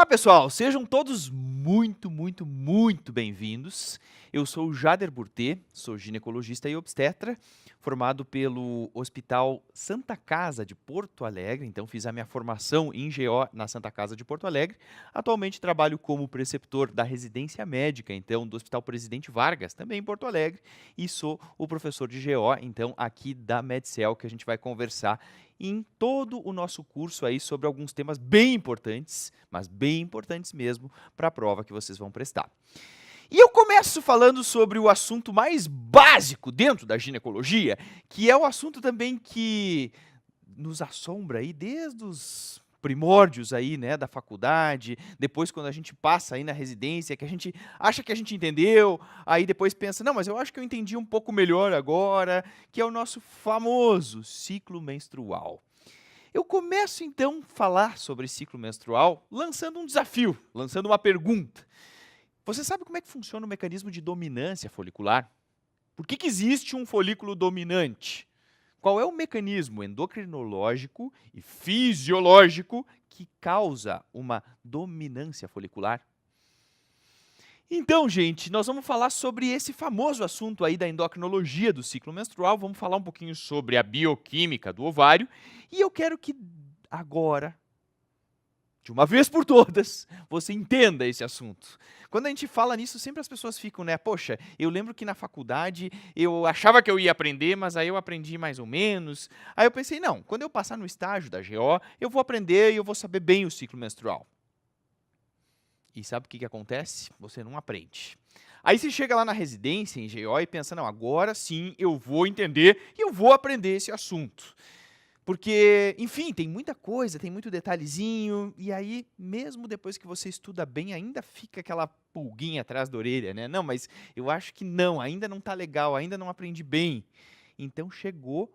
Olá, pessoal! Sejam todos muito bem-vindos. Eu sou o Jader Burtê, sou ginecologista e obstetra, formado pelo Hospital Santa Casa de Porto Alegre, então fiz a minha formação em GO na Santa Casa de Porto Alegre. Atualmente trabalho como preceptor da residência médica, então, do Hospital Presidente Vargas, também em Porto Alegre, e sou o professor de GO, então, aqui da Medcel, que a gente vai conversar em todo o nosso curso aí sobre alguns temas bem importantes, mas bem importantes mesmo, para a prova que vocês vão prestar. E eu começo falando sobre o assunto mais básico dentro da ginecologia, que é o assunto também que nos assombra aí desde os primórdios aí, né, da faculdade, depois quando a gente passa aí na residência, que a gente acha que a gente entendeu, aí depois pensa, não, mas eu acho que eu entendi um pouco melhor agora, que é o nosso famoso ciclo menstrual. Eu começo então a falar sobre ciclo menstrual lançando um desafio, lançando uma pergunta. Você sabe como é que funciona o mecanismo de dominância folicular? Por que existe um folículo dominante? Qual é o mecanismo endocrinológico e fisiológico que causa uma dominância folicular? Então, gente, nós vamos falar sobre esse famoso assunto aí da endocrinologia do ciclo menstrual, vamos falar um pouquinho sobre a bioquímica do ovário, e eu quero que agora, de uma vez por todas, você entenda esse assunto. Quando a gente fala nisso, sempre as pessoas ficam, né? Poxa, eu lembro que na faculdade eu achava que eu ia aprender, mas aí eu aprendi mais ou menos. Aí eu pensei, não, quando eu passar no estágio da GO, eu vou aprender e eu vou saber bem o ciclo menstrual. E sabe o que acontece? Você não aprende. Aí você chega lá na residência, em GO, e pensa, não, agora sim eu vou entender e eu vou aprender esse assunto. Porque, enfim, tem muita coisa, tem muito detalhezinho, e aí, mesmo depois que você estuda bem, ainda fica aquela pulguinha atrás da orelha, né? Não, mas eu acho que não, ainda não tá legal, ainda não aprendi bem. Então chegou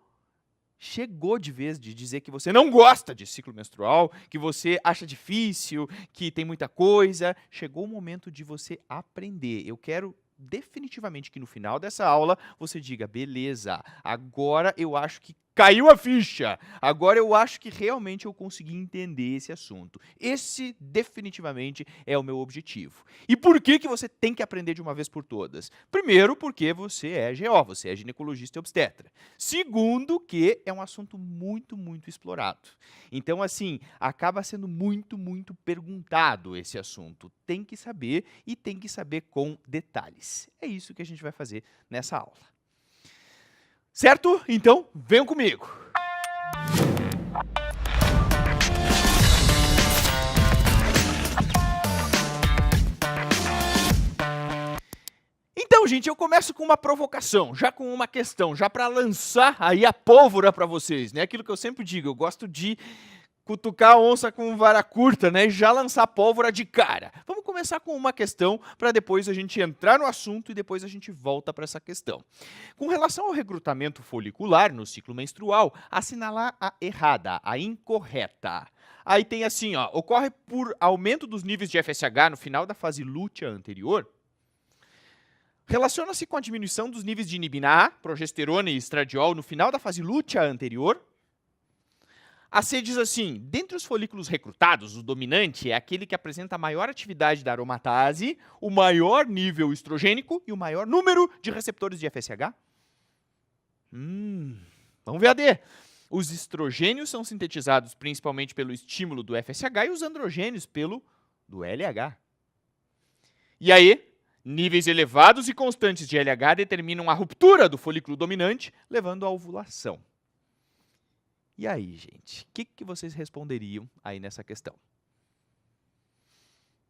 de vez de dizer que você não gosta de ciclo menstrual, que você acha difícil, que tem muita coisa. Chegou o momento de você aprender. Eu quero definitivamente que no final dessa aula você diga, beleza, agora eu acho que caiu a ficha, agora eu acho que realmente eu consegui entender esse assunto. Esse definitivamente é o meu objetivo. E por que você tem que aprender de uma vez por todas? Primeiro, porque você é GO, você é ginecologista e obstetra. Segundo, que é um assunto muito explorado. Então, assim, acaba sendo muito perguntado esse assunto. Tem que saber e tem que saber com detalhes. É isso que a gente vai fazer nessa aula. Certo? Então, venham comigo. Então, gente, eu começo com uma provocação, já com uma questão, já para lançar aí a pólvora para vocês, né? Aquilo que eu sempre digo, eu gosto de cutucar a onça com vara curta, né? E já lançar a pólvora de cara. Vamos começar com uma questão para depois a gente entrar no assunto e depois a gente volta para essa questão. Com relação ao recrutamento folicular no ciclo menstrual, assinalar a errada, a incorreta. Aí tem assim, ó, ocorre por aumento dos níveis de FSH no final da fase lútea anterior. Relaciona-se com a diminuição dos níveis de inibina A, progesterona e estradiol no final da fase lútea anterior. A C diz assim, dentre os folículos recrutados, o dominante é aquele que apresenta a maior atividade da aromatase, o maior nível estrogênico e o maior número de receptores de FSH. Vamos ver a D. Os estrogênios são sintetizados principalmente pelo estímulo do FSH e os androgênios do LH. E aí, níveis elevados e constantes de LH determinam a ruptura do folículo dominante, levando à ovulação. E aí, gente, o que vocês responderiam aí nessa questão?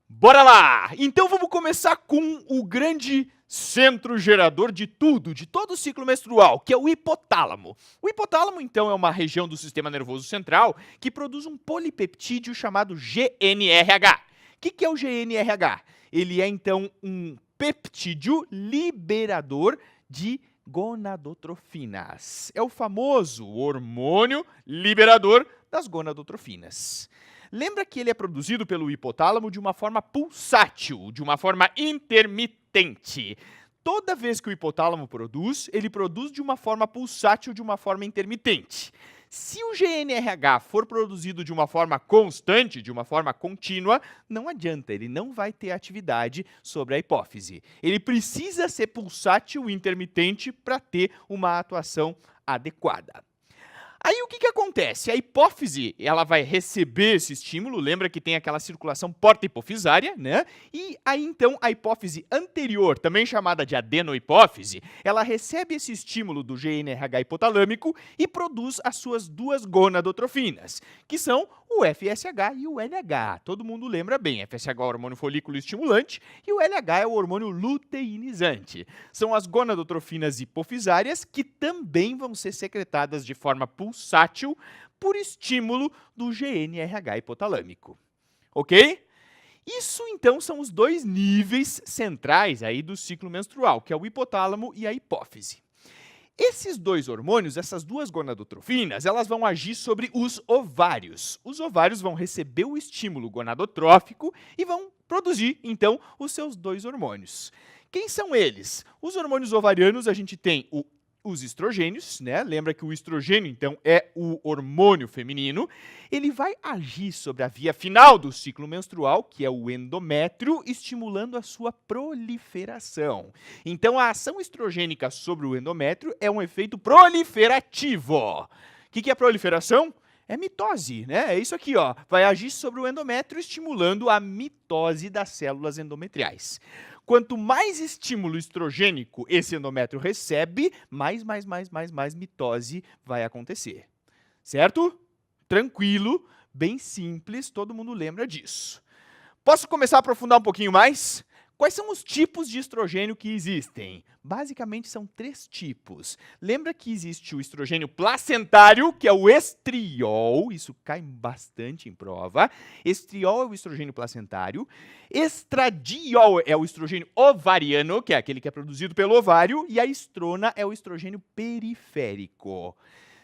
Bora lá! Então vamos começar com o grande centro gerador de tudo, de todo o ciclo menstrual, que é o hipotálamo. O hipotálamo, então, é uma região do sistema nervoso central que produz um polipeptídeo chamado GNRH. O que é o GNRH? Ele é, então, um peptídeo liberador de gonadotrofinas. É o famoso hormônio liberador das gonadotrofinas. Lembra que ele é produzido pelo hipotálamo de uma forma pulsátil, de uma forma intermitente. Toda vez que o hipotálamo produz, ele produz de uma forma pulsátil, de uma forma intermitente. Se o GNRH for produzido de uma forma constante, de uma forma contínua, não adianta, ele não vai ter atividade sobre a hipófise. Ele precisa ser pulsátil e intermitente para ter uma atuação adequada. Aí o que acontece? A hipófise, ela vai receber esse estímulo, lembra que tem aquela circulação porta-hipofisária, né? E aí então a hipófise anterior, também chamada de adenohipófise, ela recebe esse estímulo do GNRH hipotalâmico e produz as suas duas gonadotrofinas, que são o FSH e o LH. Todo mundo lembra bem, FSH é o hormônio folículo estimulante e o LH é o hormônio luteinizante. São as gonadotrofinas hipofisárias que também vão ser secretadas de forma pulsátil por estímulo do GNRH hipotalâmico. Ok? Isso, então, são os dois níveis centrais aí do ciclo menstrual, que é o hipotálamo e a hipófise. Esses dois hormônios, essas duas gonadotrofinas, elas vão agir sobre os ovários. Os ovários vão receber o estímulo gonadotrófico e vão produzir, então, os seus dois hormônios. Quem são eles? Os hormônios ovarianos, a gente tem os estrogênios, né? Lembra que o estrogênio, então, é o hormônio feminino. Ele vai agir sobre a via final do ciclo menstrual, que é o endométrio, estimulando a sua proliferação. Então, a ação estrogênica sobre o endométrio é um efeito proliferativo. O que é proliferação? É mitose, né? É isso aqui, ó. Vai agir sobre o endométrio, estimulando a mitose das células endometriais. Quanto mais estímulo estrogênico esse endométrio recebe, mais mitose vai acontecer. Certo? Tranquilo, bem simples, todo mundo lembra disso. Posso começar a aprofundar um pouquinho mais? Quais são os tipos de estrogênio que existem? Basicamente são 3 tipos. Lembra que existe o estrogênio placentário, que é o estriol, isso cai bastante em prova. Estriol é o estrogênio placentário. Estradiol é o estrogênio ovariano, que é aquele que é produzido pelo ovário. E a estrona é o estrogênio periférico.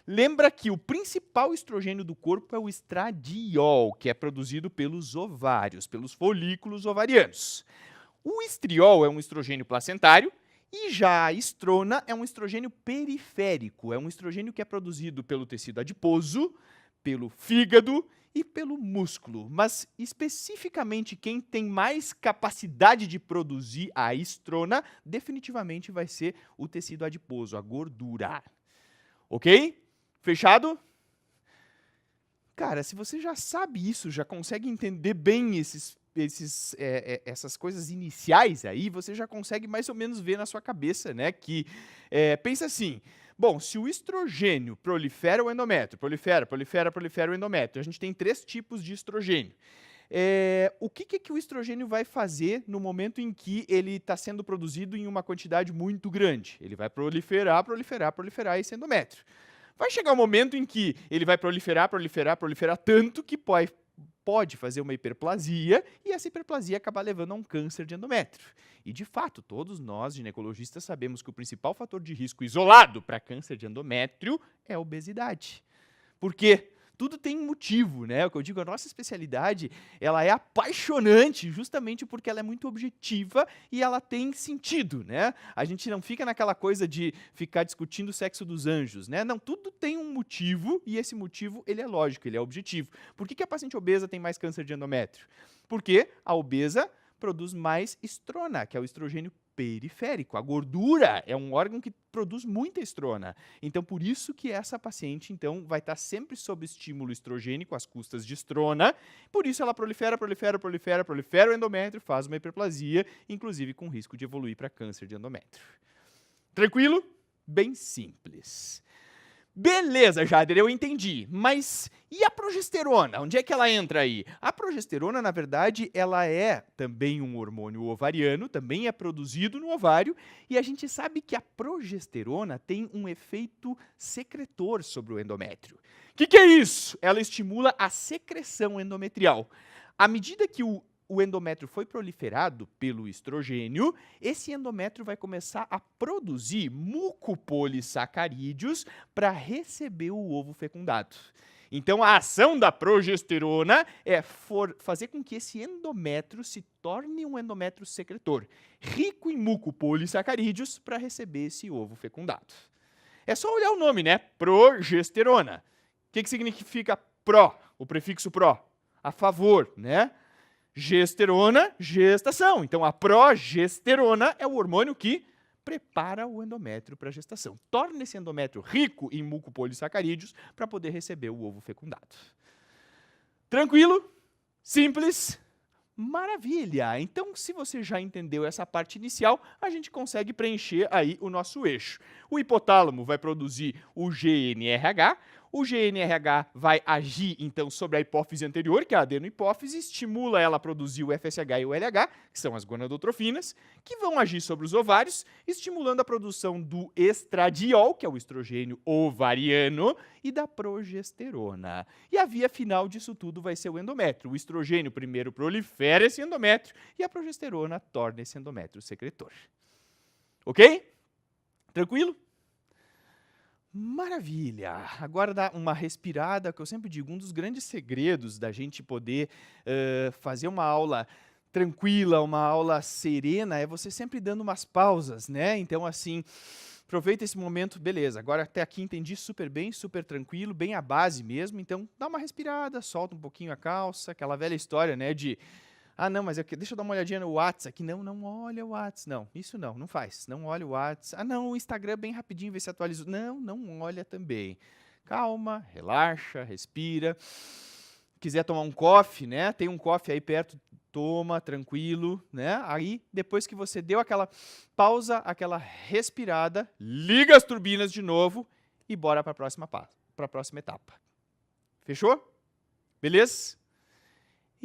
Lembra que o principal estrogênio do corpo é o estradiol, que é produzido pelos ovários, pelos folículos ovarianos. O estriol é um estrogênio placentário e já a estrona é um estrogênio periférico. É um estrogênio que é produzido pelo tecido adiposo, pelo fígado e pelo músculo. Mas, especificamente, quem tem mais capacidade de produzir a estrona definitivamente vai ser o tecido adiposo, a gordura. Ok? Fechado? Cara, se você já sabe isso, já consegue entender bem essas coisas iniciais aí, você já consegue mais ou menos ver na sua cabeça, né? Que pensa assim, bom, se o estrogênio prolifera o endométrio, prolifera o endométrio, a gente tem 3 tipos de estrogênio. O que o estrogênio vai fazer no momento em que ele está sendo produzido em uma quantidade muito grande? Ele vai proliferar esse endométrio. Vai chegar um momento em que ele vai proliferar tanto que pode fazer uma hiperplasia e essa hiperplasia acabar levando a um câncer de endométrio. E, de fato, todos nós, ginecologistas, sabemos que o principal fator de risco isolado para câncer de endométrio é a obesidade. Por quê? Tudo tem um motivo, né? O que eu digo, a nossa especialidade, ela é apaixonante justamente porque ela é muito objetiva e ela tem sentido, né? A gente não fica naquela coisa de ficar discutindo o sexo dos anjos, né? Não, tudo tem um motivo e esse motivo, ele é lógico, ele é objetivo. Por que a paciente obesa tem mais câncer de endométrio? Porque a obesa produz mais estrona, que é o estrogênio periférico. A gordura é um órgão que produz muita estrona. Então, por isso que essa paciente então, vai estar sempre sob estímulo estrogênico, às custas de estrona. Por isso ela prolifera o endométrio, faz uma hiperplasia, inclusive com risco de evoluir para câncer de endométrio. Tranquilo? Bem simples. Beleza, Jader, eu entendi. Mas e a progesterona? Onde é que ela entra aí? A progesterona, na verdade, ela é também um hormônio ovariano, também é produzido no ovário, e a gente sabe que a progesterona tem um efeito secretor sobre o endométrio. O que é isso? Ela estimula a secreção endometrial. À medida que o endométrio foi proliferado pelo estrogênio, esse endométrio vai começar a produzir mucopolissacarídeos para receber o ovo fecundado. Então, a ação da progesterona é fazer com que esse endométrio se torne um endométrio secretor, rico em mucopolissacarídeos para receber esse ovo fecundado. É só olhar o nome, né? Progesterona. que significa pró? O prefixo pró? A favor, né? Gesterona, gestação. Então, a progesterona é o hormônio que prepara o endométrio para a gestação. Torna esse endométrio rico em mucopolissacarídeos para poder receber o ovo fecundado. Tranquilo? Simples? Maravilha! Então, se você já entendeu essa parte inicial, a gente consegue preencher aí o nosso eixo. O hipotálamo vai produzir o GNRH. O GNRH vai agir, então, sobre a hipófise anterior, que é a adenohipófise, estimula ela a produzir o FSH e o LH, que são as gonadotrofinas, que vão agir sobre os ovários, estimulando a produção do estradiol, que é o estrogênio ovariano, e da progesterona. E a via final disso tudo vai ser o endométrio. O estrogênio primeiro prolifera esse endométrio e a progesterona torna esse endométrio secretor. Ok? Tranquilo? Maravilha! Agora dá uma respirada, que eu sempre digo, um dos grandes segredos da gente poder fazer uma aula tranquila, uma aula serena, é você sempre dando umas pausas, né? Então, assim, aproveita esse momento, beleza, agora até aqui entendi super bem, super tranquilo, bem a base mesmo, então dá uma respirada, solta um pouquinho a calça, aquela velha história, né, de ah, não, mas deixa eu dar uma olhadinha no WhatsApp aqui. Não olha o WhatsApp. Não, isso não faz. Não olha o WhatsApp. Ah, não, o Instagram bem rapidinho, vê se atualiza. Não olha também. Calma, relaxa, respira. Quiser tomar um coffee, né? Tem um coffee aí perto, toma, tranquilo, né? Aí, depois que você deu aquela pausa, aquela respirada, liga as turbinas de novo e bora para a próxima etapa. Fechou? Beleza?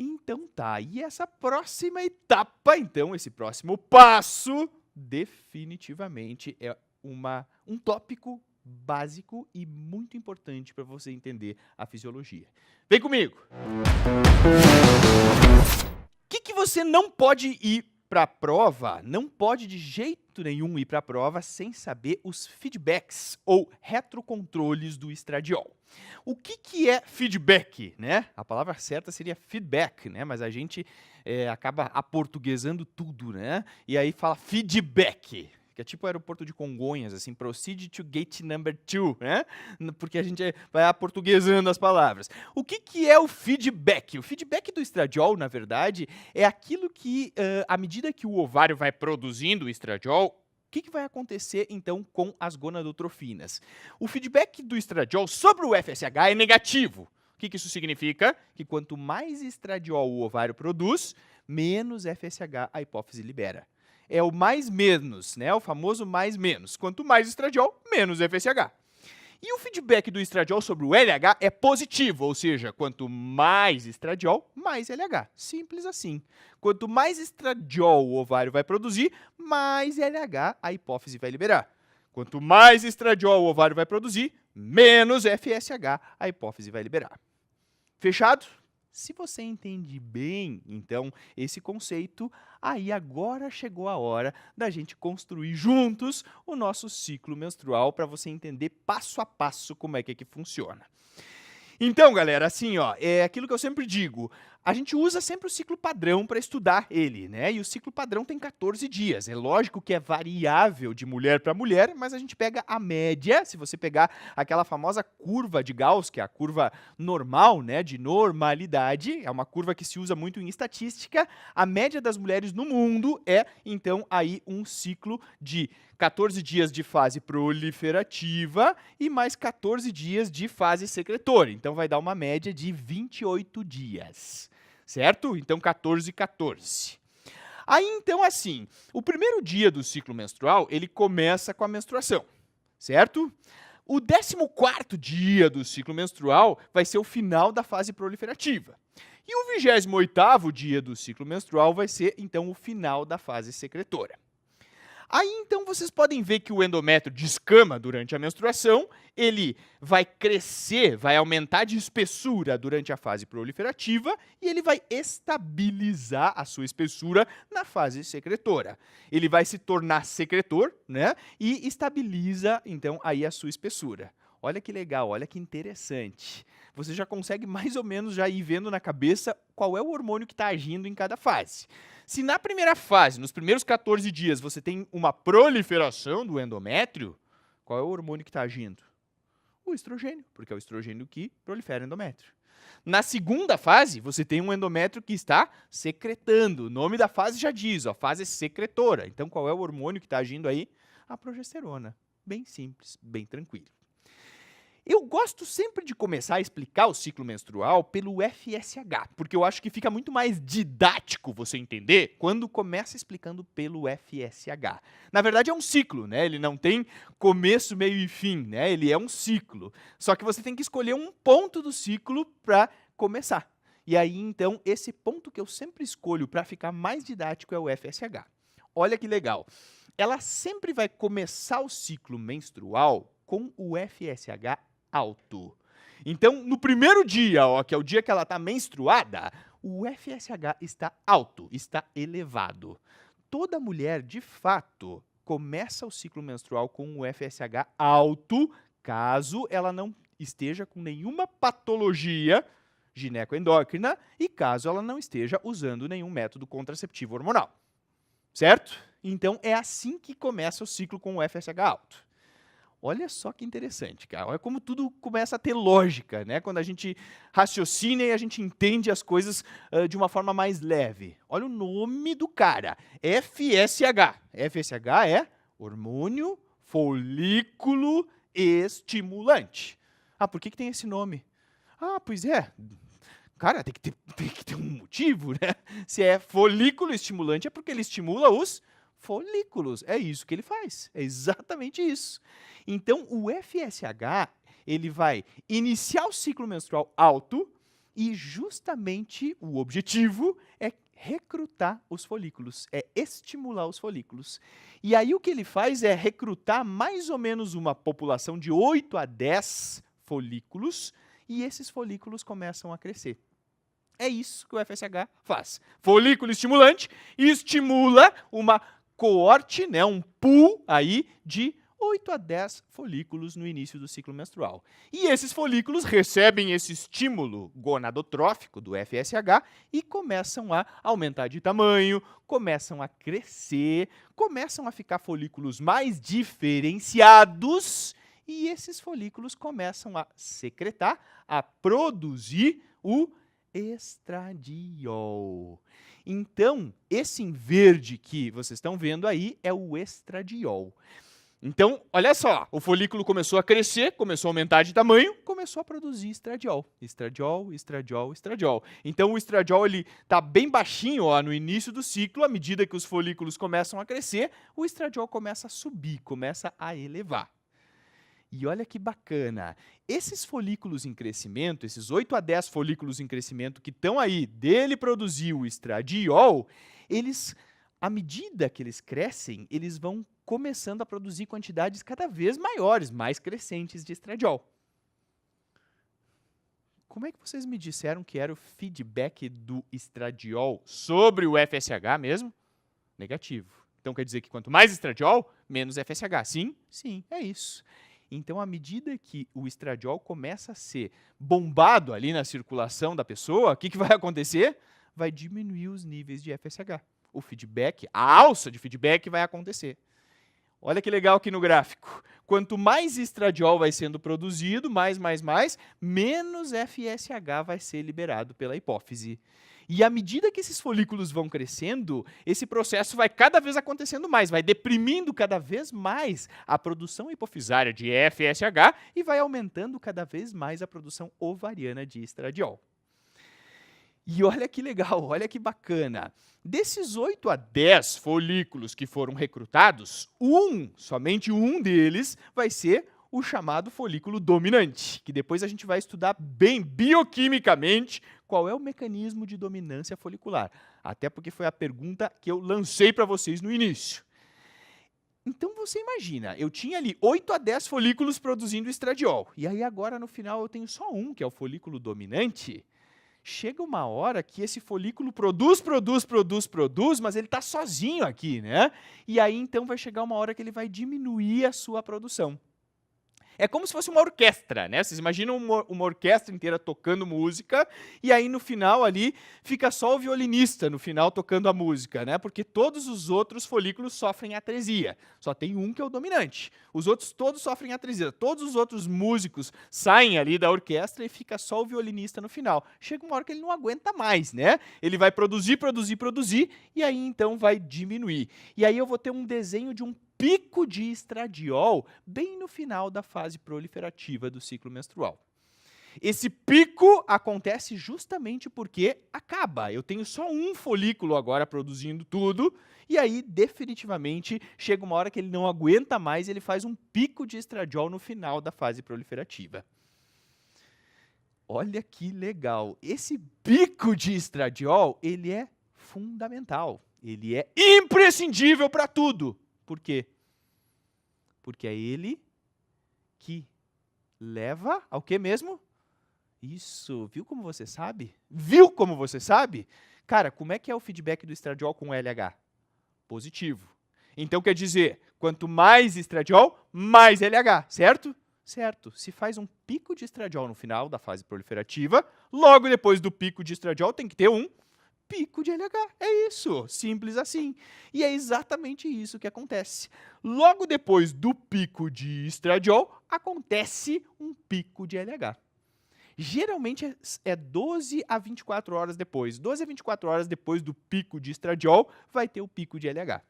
Então tá, e essa próxima etapa, então, esse próximo passo, definitivamente é um tópico básico e muito importante para você entender a fisiologia. Vem comigo! O que você não pode ir para a prova, não pode de jeito nenhum ir para a prova sem saber os feedbacks ou retrocontroles do estradiol. O que é feedback, né? A palavra certa seria feedback, né? Mas a gente acaba aportuguesando tudo, né? E aí fala feedback, que é tipo o aeroporto de Congonhas, assim, proceed to gate number 2, né? Porque a gente vai aportuguesando as palavras. O que é o feedback? O feedback do estradiol, na verdade, é aquilo que, à medida que o ovário vai produzindo o estradiol, o que vai acontecer, então, com as gonadotrofinas? O feedback do estradiol sobre o FSH é negativo. O que isso significa? Que quanto mais estradiol o ovário produz, menos FSH a hipófise libera. É o mais menos, né? O famoso mais menos. Quanto mais estradiol, menos FSH. E o feedback do estradiol sobre o LH é positivo, ou seja, quanto mais estradiol, mais LH. Simples assim. Quanto mais estradiol o ovário vai produzir, mais LH a hipófise vai liberar. Quanto mais estradiol o ovário vai produzir, menos FSH a hipófise vai liberar. Fechado? Se você entende bem, então, esse conceito, aí agora chegou a hora da gente construir juntos o nosso ciclo menstrual para você entender passo a passo como é que funciona. Então, galera, assim, ó, é aquilo que eu sempre digo, a gente usa sempre o ciclo padrão para estudar ele, né? E o ciclo padrão tem 14 dias. É lógico que é variável de mulher para mulher, mas a gente pega a média, se você pegar aquela famosa curva de Gauss, que é a curva normal, né, de normalidade, é uma curva que se usa muito em estatística, a média das mulheres no mundo é, então, aí um ciclo de 14 dias de fase proliferativa e mais 14 dias de fase secretora. Então, vai dar uma média de 28 dias, certo? Então, 14 e 14. Aí, então, assim, o primeiro dia do ciclo menstrual, ele começa com a menstruação, certo? O 14º dia do ciclo menstrual vai ser o final da fase proliferativa. E o 28º dia do ciclo menstrual vai ser, então, o final da fase secretora. Aí, então, vocês podem ver que o endométrio descama durante a menstruação, ele vai crescer, vai aumentar de espessura durante a fase proliferativa e ele vai estabilizar a sua espessura na fase secretora. Ele vai se tornar secretor, né, e estabiliza, então, aí a sua espessura. Olha que legal, olha que interessante. Você já consegue mais ou menos já ir vendo na cabeça qual é o hormônio que está agindo em cada fase. Se na primeira fase, nos primeiros 14 dias, você tem uma proliferação do endométrio, qual é o hormônio que está agindo? O estrogênio, porque é o estrogênio que prolifera endométrio. Na segunda fase, você tem um endométrio que está secretando. O nome da fase já diz, a fase secretora. Então, qual é o hormônio que está agindo aí? A progesterona. Bem simples, bem tranquilo. Eu gosto sempre de começar a explicar o ciclo menstrual pelo FSH, porque eu acho que fica muito mais didático você entender quando começa explicando pelo FSH. Na verdade é um ciclo, né? Ele não tem começo, meio e fim, né? Ele é um ciclo. Só que você tem que escolher um ponto do ciclo para começar. E aí, então, esse ponto que eu sempre escolho para ficar mais didático é o FSH. Olha que legal. Ela sempre vai começar o ciclo menstrual com o FSH alto. Então, no primeiro dia, ó, que é o dia que ela está menstruada, o FSH está alto, está elevado. Toda mulher, de fato, começa o ciclo menstrual com o FSH alto, caso ela não esteja com nenhuma patologia ginecoendócrina e caso ela não esteja usando nenhum método contraceptivo hormonal. Certo? Então, é assim que começa o ciclo com o FSH alto. Olha só que interessante, cara. Olha como tudo começa a ter lógica, né? Quando a gente raciocina e a gente entende as coisas de uma forma mais leve. Olha o nome do cara, FSH. FSH é hormônio folículo estimulante. Ah, por que tem esse nome? Ah, pois é. Cara, tem que ter um motivo, né? Se é folículo estimulante é porque ele estimula os folículos. É isso que ele faz. É exatamente isso. Então, o FSH, ele vai iniciar o ciclo menstrual alto e justamente o objetivo é recrutar os folículos, é estimular os folículos. E aí o que ele faz é recrutar mais ou menos uma população de 8 a 10 folículos e esses folículos começam a crescer. É isso que o FSH faz. Folículo estimulante estimula uma coorte, né, um pool aí de 8 a 10 folículos no início do ciclo menstrual. E esses folículos recebem esse estímulo gonadotrófico do FSH e começam a aumentar de tamanho, começam a crescer, começam a ficar folículos mais diferenciados e esses folículos começam a secretar, a produzir o estradiol. Então, esse em verde que vocês estão vendo aí é o estradiol. Então, olha só, o folículo começou a crescer, começou a aumentar de tamanho, começou a produzir estradiol. Estradiol, estradiol, estradiol. Então, o estradiol está bem baixinho ó, no início do ciclo, à medida que os folículos começam a crescer, o estradiol começa a subir, começa a elevar. E olha que bacana, esses folículos em crescimento, esses 8 a 10 folículos em crescimento que estão aí dele produzir o estradiol, eles, à medida que eles crescem, eles vão começando a produzir quantidades cada vez maiores, mais crescentes de estradiol. Como é que vocês me disseram que era o feedback do estradiol sobre o FSH mesmo? Negativo. Então quer dizer que quanto mais estradiol, menos FSH. Sim? Sim, é isso. Então, à medida que o estradiol começa a ser bombado ali na circulação da pessoa, o que vai acontecer? Vai diminuir os níveis de FSH. O feedback, a alça de feedback vai acontecer. Olha que legal aqui no gráfico. Quanto mais estradiol vai sendo produzido, menos FSH vai ser liberado pela hipófise. E à medida que esses folículos vão crescendo, esse processo vai cada vez acontecendo mais, vai deprimindo cada vez mais a produção hipofisária de FSH e vai aumentando cada vez mais a produção ovariana de estradiol. E olha que legal, olha que bacana. Desses 8 a 10 folículos que foram recrutados, somente um deles vai ser o chamado folículo dominante, que depois a gente vai estudar bem bioquimicamente qual é o mecanismo de dominância folicular. Até porque foi a pergunta que eu lancei para vocês no início. Então você imagina, eu tinha ali 8 a 10 folículos produzindo estradiol, e aí agora no final eu tenho só um, que é o folículo dominante. Chega uma hora que esse folículo produz, mas ele está sozinho aqui, né? E aí então vai chegar uma hora que ele vai diminuir a sua produção. É como se fosse uma orquestra, né? Vocês imaginam uma orquestra inteira tocando música e aí no final ali fica só o violinista no final tocando a música, né? Porque todos os outros folículos sofrem atresia. Só tem um que é o dominante. Os outros todos sofrem atresia. Todos os outros músicos saem ali da orquestra e fica só o violinista no final. Chega uma hora que ele não aguenta mais, né? Ele vai produzir e aí então vai diminuir. E aí eu vou ter um desenho de um pico de estradiol bem no final da fase proliferativa do ciclo menstrual. Esse pico acontece justamente porque acaba. Eu tenho só um folículo agora produzindo tudo, e aí definitivamente chega uma hora que ele não aguenta mais, ele faz um pico de estradiol no final da fase proliferativa. Olha que legal. Esse pico de estradiol, ele é fundamental. Ele é imprescindível para tudo. Por quê? Porque é ele que leva ao que mesmo? Isso, viu como você sabe? Viu como você sabe? Cara, como é que é o feedback do estradiol com LH? Positivo. Então quer dizer, quanto mais estradiol, mais LH, certo? Certo. Se faz um pico de estradiol no final da fase proliferativa, logo depois do pico de estradiol tem que ter um pico de LH. É isso, simples assim. E é exatamente isso que acontece. Logo depois do pico de estradiol, acontece um pico de LH. Geralmente é 12 a 24 horas depois. 12 a 24 horas depois do pico de estradiol, vai ter o pico de LH.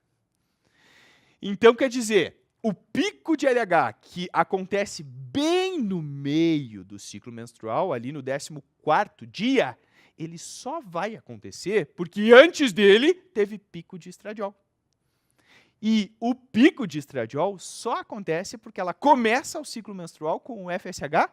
Então, quer dizer, o pico de LH, que acontece bem no meio do ciclo menstrual, ali no 14º dia, ele só vai acontecer porque antes dele teve pico de estradiol. E o pico de estradiol só acontece porque ela começa o ciclo menstrual com o FSH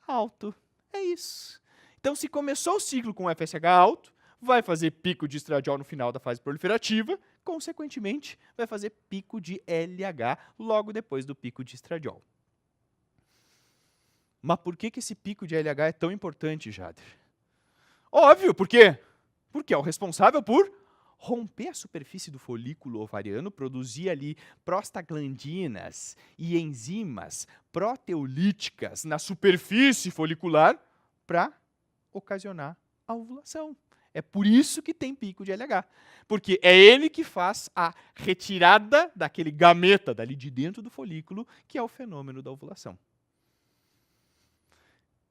alto. É isso. Então, se começou o ciclo com o FSH alto, vai fazer pico de estradiol no final da fase proliferativa, consequentemente, vai fazer pico de LH logo depois do pico de estradiol. Mas por que esse pico de LH é tão importante, Jader? Óbvio, por quê? Porque é o responsável por romper a superfície do folículo ovariano, produzir ali prostaglandinas e enzimas proteolíticas na superfície folicular para ocasionar a ovulação. É por isso que tem pico de LH. Porque é ele que faz a retirada daquele gameta dali de dentro do folículo, que é o fenômeno da ovulação.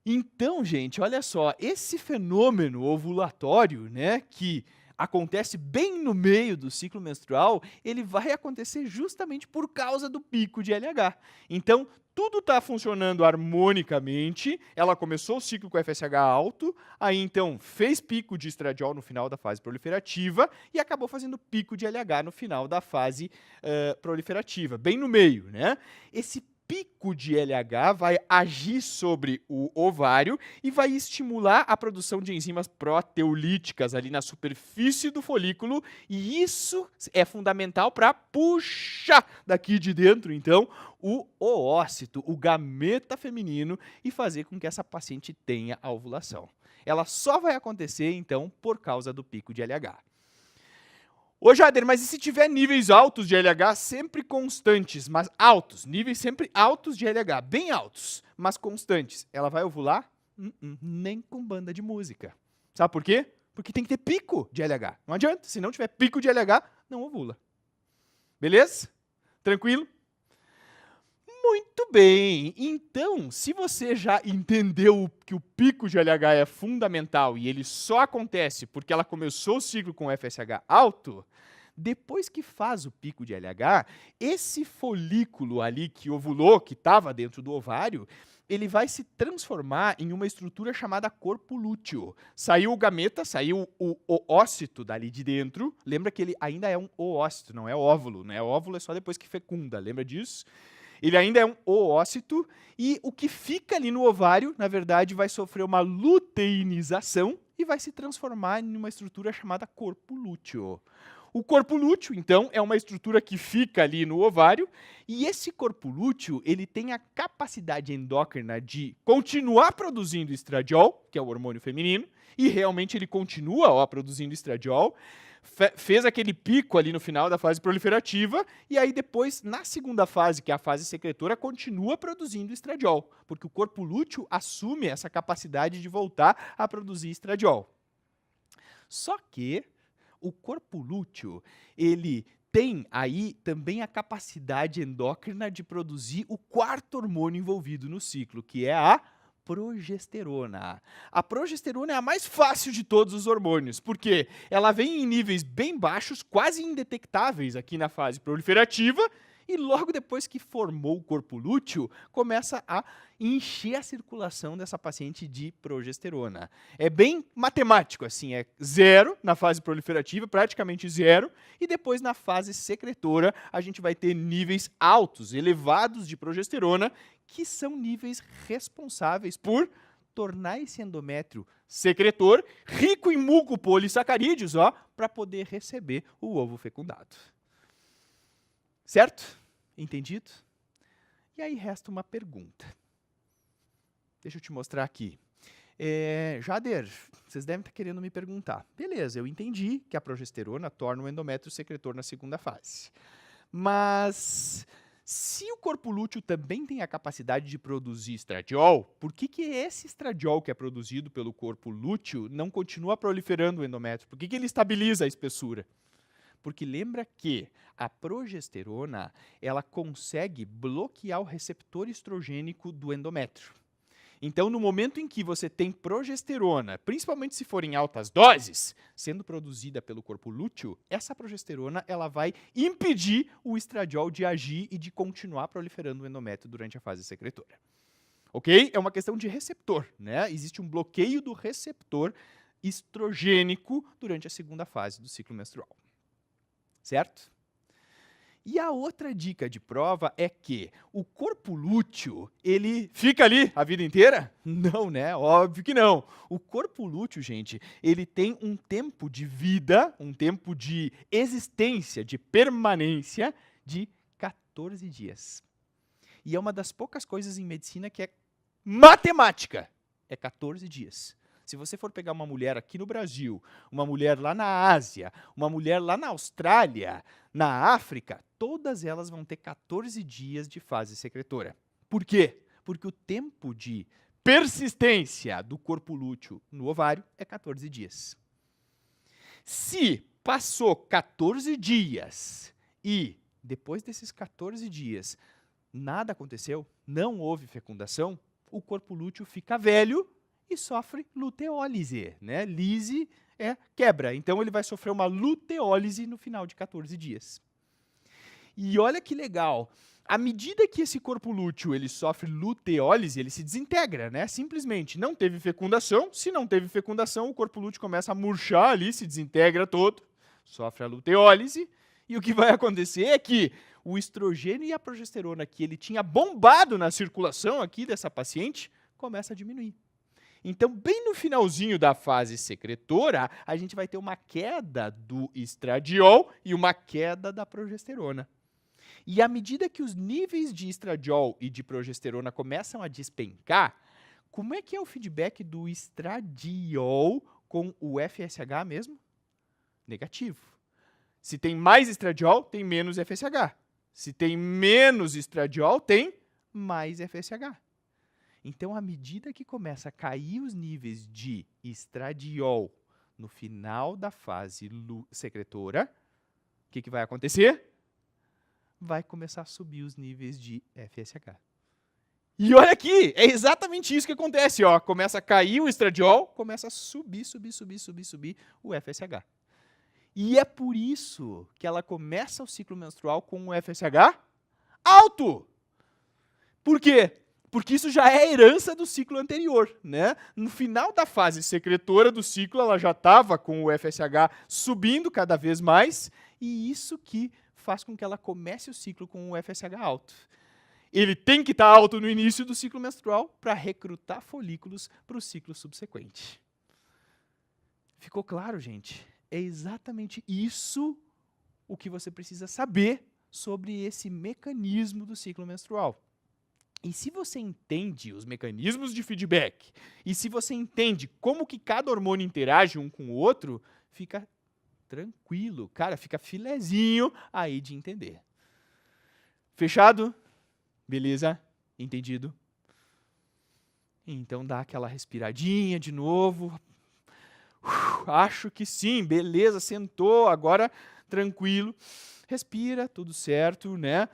Então, gente, olha só, esse fenômeno ovulatório, né, que acontece bem no meio do ciclo menstrual, ele vai acontecer justamente por causa do pico de LH. Então, tudo está funcionando harmonicamente, ela começou o ciclo com FSH alto, aí então fez pico de estradiol no final da fase proliferativa e acabou fazendo pico de LH no final da fase proliferativa, bem no meio, né? Esse pico de LH vai agir sobre o ovário e vai estimular a produção de enzimas proteolíticas ali na superfície do folículo, e isso é fundamental para puxar daqui de dentro, então, o oócito, o gameta feminino, e fazer com que essa paciente tenha a ovulação. Ela só vai acontecer, então, por causa do pico de LH. Ô, Jader, mas e se tiver níveis altos de LH sempre constantes, mas altos, níveis sempre altos de LH, bem altos, mas constantes, ela vai ovular? Nem com banda de música. Sabe por quê? Porque tem que ter pico de LH. Não adianta, se não tiver pico de LH, não ovula. Beleza? Tranquilo? Muito bem, então, se você já entendeu que o pico de LH é fundamental e ele só acontece porque ela começou o ciclo com FSH alto, depois que faz o pico de LH, esse folículo ali que ovulou, que estava dentro do ovário, ele vai se transformar em uma estrutura chamada corpo lúteo. Saiu o gameta, saiu o oócito dali de dentro, lembra que ele ainda é um oócito, não é óvulo, né? Óvulo é só depois que fecunda, lembra disso? Ele ainda é um oócito, e o que fica ali no ovário, na verdade, vai sofrer uma luteinização e vai se transformar em uma estrutura chamada corpo lúteo. O corpo lúteo, então, é uma estrutura que fica ali no ovário, e esse corpo lúteo, ele tem a capacidade endócrina de continuar produzindo estradiol, que é o hormônio feminino, e realmente ele continua produzindo estradiol, fez aquele pico ali no final da fase proliferativa, e aí depois, na segunda fase, que é a fase secretora, continua produzindo estradiol, porque o corpo lúteo assume essa capacidade de voltar a produzir estradiol. Só que o corpo lúteo, ele tem aí também a capacidade endócrina de produzir o quarto hormônio envolvido no ciclo, que é a progesterona. A progesterona é a mais fácil de todos os hormônios, porque ela vem em níveis bem baixos, quase indetectáveis aqui na fase proliferativa, e logo depois que formou o corpo lúteo, começa a encher a circulação dessa paciente de progesterona. É bem matemático, assim, é 0 na fase proliferativa, praticamente 0, e depois na fase secretora a gente vai ter níveis altos, elevados de progesterona, que são níveis responsáveis por tornar esse endométrio secretor rico em mucopolissacarídeos, para poder receber o ovo fecundado. Certo? Entendido? E aí resta uma pergunta. Deixa eu te mostrar aqui. Jader, vocês devem estar querendo me perguntar. Beleza, eu entendi que a progesterona torna o endométrio secretor na segunda fase. Mas se o corpo lúteo também tem a capacidade de produzir estradiol, por que esse estradiol que é produzido pelo corpo lúteo não continua proliferando o endométrio? Por que ele estabiliza a espessura? Porque lembra que a progesterona, ela consegue bloquear o receptor estrogênico do endométrio. Então, no momento em que você tem progesterona, principalmente se for em altas doses, sendo produzida pelo corpo lúteo, essa progesterona ela vai impedir o estradiol de agir e de continuar proliferando o endométrio durante a fase secretora. Ok? É uma questão de receptor, né? Existe um bloqueio do receptor estrogênico durante a segunda fase do ciclo menstrual. Certo? E a outra dica de prova é que o corpo lúteo, ele fica ali a vida inteira? Não, né? Óbvio que não. O corpo lúteo, gente, ele tem um tempo de vida, um tempo de existência, de permanência de 14 dias. E é uma das poucas coisas em medicina que é matemática. É 14 dias. Se você for pegar uma mulher aqui no Brasil, uma mulher lá na Ásia, uma mulher lá na Austrália, na África, todas elas vão ter 14 dias de fase secretora. Por quê? Porque o tempo de persistência do corpo lúteo no ovário é 14 dias. Se passou 14 dias e depois desses 14 dias nada aconteceu, não houve fecundação, o corpo lúteo fica velho e sofre luteólise, né? Lise é quebra, então ele vai sofrer uma luteólise no final de 14 dias. E olha que legal, à medida que esse corpo lúteo ele sofre luteólise, ele se desintegra, né? Simplesmente não teve fecundação, se não teve fecundação, o corpo lúteo começa a murchar ali, se desintegra todo, sofre a luteólise, e o que vai acontecer é que o estrogênio e a progesterona que ele tinha bombado na circulação aqui dessa paciente, começa a diminuir. Então, bem no finalzinho da fase secretora, a gente vai ter uma queda do estradiol e uma queda da progesterona. E à medida que os níveis de estradiol e de progesterona começam a despencar, como é que é o feedback do estradiol com o FSH mesmo? Negativo. Se tem mais estradiol, tem menos FSH. Se tem menos estradiol, tem mais FSH. Então, à medida que começa a cair os níveis de estradiol no final da fase secretora, o que vai acontecer? Vai começar a subir os níveis de FSH. E olha aqui, é exatamente isso que acontece. Começa a cair o estradiol, começa a subir o FSH. E é por isso que ela começa o ciclo menstrual com um FSH alto. Por quê? Porque isso já é herança do ciclo anterior, né? No final da fase secretora do ciclo, ela já estava com o FSH subindo cada vez mais, e isso que faz com que ela comece o ciclo com o FSH alto. Ele tem que estar alto no início do ciclo menstrual para recrutar folículos para o ciclo subsequente. Ficou claro, gente? É exatamente isso o que você precisa saber sobre esse mecanismo do ciclo menstrual. E se você entende os mecanismos de feedback, e se você entende como que cada hormônio interage um com o outro, fica tranquilo, cara, fica filezinho aí de entender. Fechado? Beleza? Entendido? Então dá aquela respiradinha de novo. Acho que sim, beleza, sentou, agora tranquilo. Respira, tudo certo, né?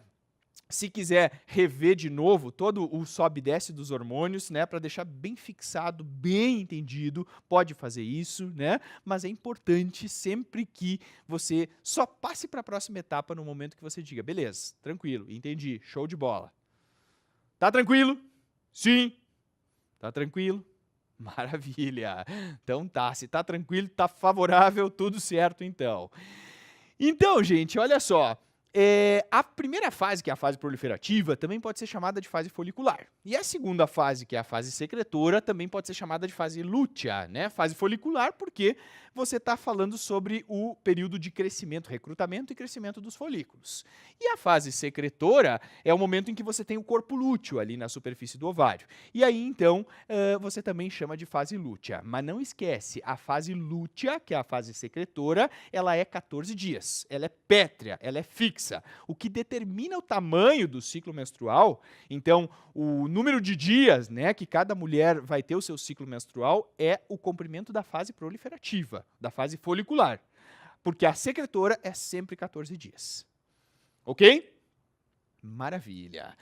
Se quiser rever de novo todo o sobe e desce dos hormônios, né, para deixar bem fixado, bem entendido, pode fazer isso, né? Mas é importante sempre que você só passe para a próxima etapa no momento que você diga, beleza, tranquilo, entendi, show de bola. Tá tranquilo? Sim. Tá tranquilo? Maravilha. Então tá, se tá tranquilo, tá favorável, tudo certo então. Então, gente, olha só. A primeira fase, que é a fase proliferativa, também pode ser chamada de fase folicular. E a segunda fase, que é a fase secretora, também pode ser chamada de fase lútea, né? Fase folicular, porque você está falando sobre o período de crescimento, recrutamento e crescimento dos folículos. E a fase secretora é o momento em que você tem o corpo lúteo ali na superfície do ovário. E aí, então, você também chama de fase lútea. Mas não esquece, a fase lútea, que é a fase secretora, ela é 14 dias. Ela é pétrea, ela é fixa. O que determina o tamanho do ciclo menstrual, então, o número de dias, né, que cada mulher vai ter o seu ciclo menstrual é o comprimento da fase proliferativa, da fase folicular. Porque a secretora é sempre 14 dias. Ok? Maravilha.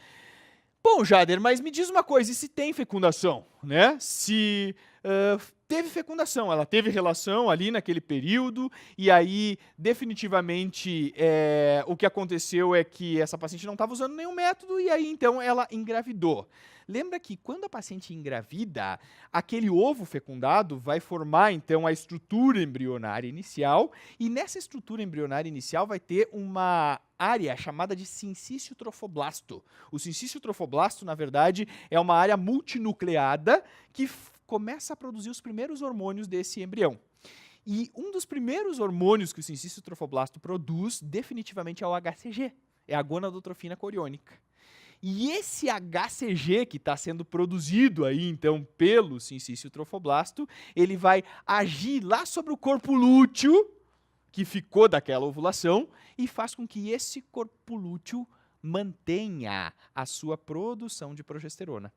Bom, Jader, mas me diz uma coisa, e se tem fecundação, né? Se teve fecundação, ela teve relação ali naquele período, e aí, definitivamente, o que aconteceu é que essa paciente não estava usando nenhum método, e aí, então, ela engravidou. Lembra que quando a paciente engravida, aquele ovo fecundado vai formar, então, a estrutura embrionária inicial, e nessa estrutura embrionária inicial vai ter uma área chamada de sincício trofoblasto. O sincício trofoblasto, na verdade, é uma área multinucleada que começa a produzir os primeiros hormônios desse embrião. E um dos primeiros hormônios que o sincício trofoblasto produz, definitivamente, é o HCG, é a gonadotrofina coriônica. E esse HCG que está sendo produzido aí, então, pelo sincício trofoblasto, ele vai agir lá sobre o corpo lúteo, que ficou daquela ovulação, e faz com que esse corpo lúteo mantenha a sua produção de progesterona.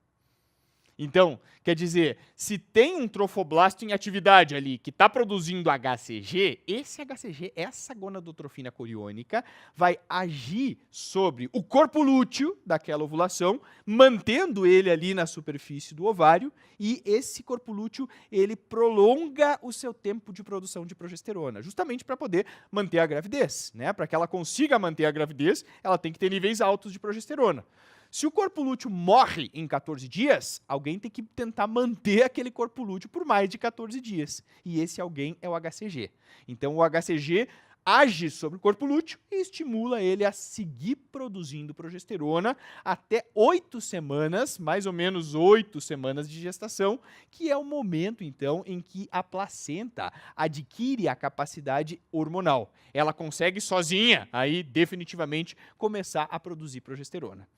Então, quer dizer, se tem um trofoblasto em atividade ali que está produzindo HCG, esse HCG, essa gonadotrofina coriônica, vai agir sobre o corpo lúteo daquela ovulação, mantendo ele ali na superfície do ovário, e esse corpo lúteo, ele prolonga o seu tempo de produção de progesterona, justamente para poder manter a gravidez, né? Para que ela consiga manter a gravidez, ela tem que ter níveis altos de progesterona. Se o corpo lúteo morre em 14 dias, alguém tem que tentar manter aquele corpo lúteo por mais de 14 dias. E esse alguém é o HCG. Então, o HCG age sobre o corpo lúteo e estimula ele a seguir produzindo progesterona até 8 semanas, mais ou menos 8 semanas de gestação, que é o momento, então, em que a placenta adquire a capacidade hormonal. Ela consegue sozinha, aí, definitivamente, começar a produzir progesterona.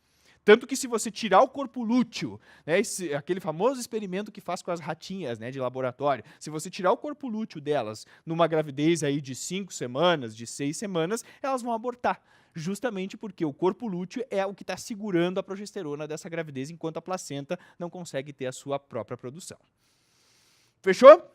Tanto que se você tirar o corpo lúteo, né, aquele famoso experimento que faz com as ratinhas, né, de laboratório, se você tirar o corpo lúteo delas numa gravidez aí de 5 semanas, de 6 semanas, elas vão abortar. Justamente porque o corpo lúteo é o que está segurando a progesterona dessa gravidez, enquanto a placenta não consegue ter a sua própria produção. Fechou?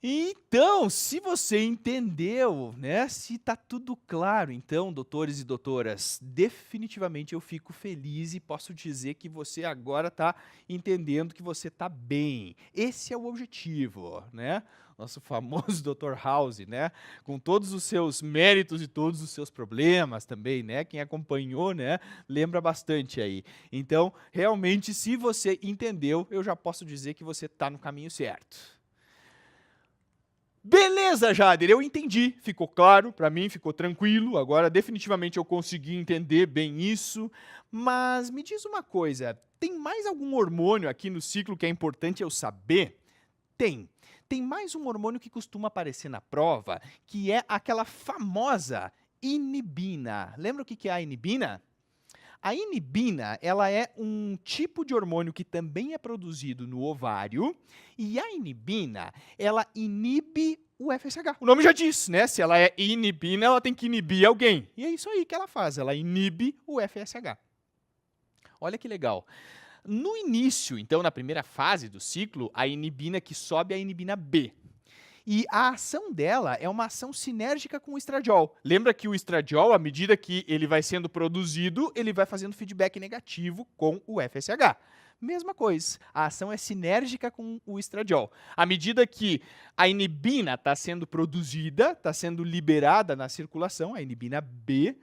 Então, se você entendeu, né, se está tudo claro, então, doutores e doutoras, definitivamente eu fico feliz e posso dizer que você agora está entendendo que você está bem. Esse é o objetivo, né? Nosso famoso Dr. House, né? Com todos os seus méritos e todos os seus problemas também, né? Quem acompanhou, né, lembra bastante aí. Então, realmente, se você entendeu, eu já posso dizer que você está no caminho certo. Beleza, Jader, eu entendi, ficou claro para mim, ficou tranquilo, agora definitivamente eu consegui entender bem isso, mas me diz uma coisa, tem mais algum hormônio aqui no ciclo que é importante eu saber? Tem. Tem mais um hormônio que costuma aparecer na prova, que é aquela famosa inibina. Lembra o que é a inibina? A inibina, ela é um tipo de hormônio que também é produzido no ovário, e a inibina, ela inibe o FSH. O nome já diz, né? Se ela é inibina, ela tem que inibir alguém. E é isso aí que ela faz, ela inibe o FSH. Olha que legal. No início, então, na primeira fase do ciclo, a inibina que sobe é a inibina B. E a ação dela é uma ação sinérgica com o estradiol. Lembra que o estradiol, à medida que ele vai sendo produzido, ele vai fazendo feedback negativo com o FSH. Mesma coisa, a ação é sinérgica com o estradiol. À medida que a inibina está sendo produzida, está sendo liberada na circulação, a inibina B,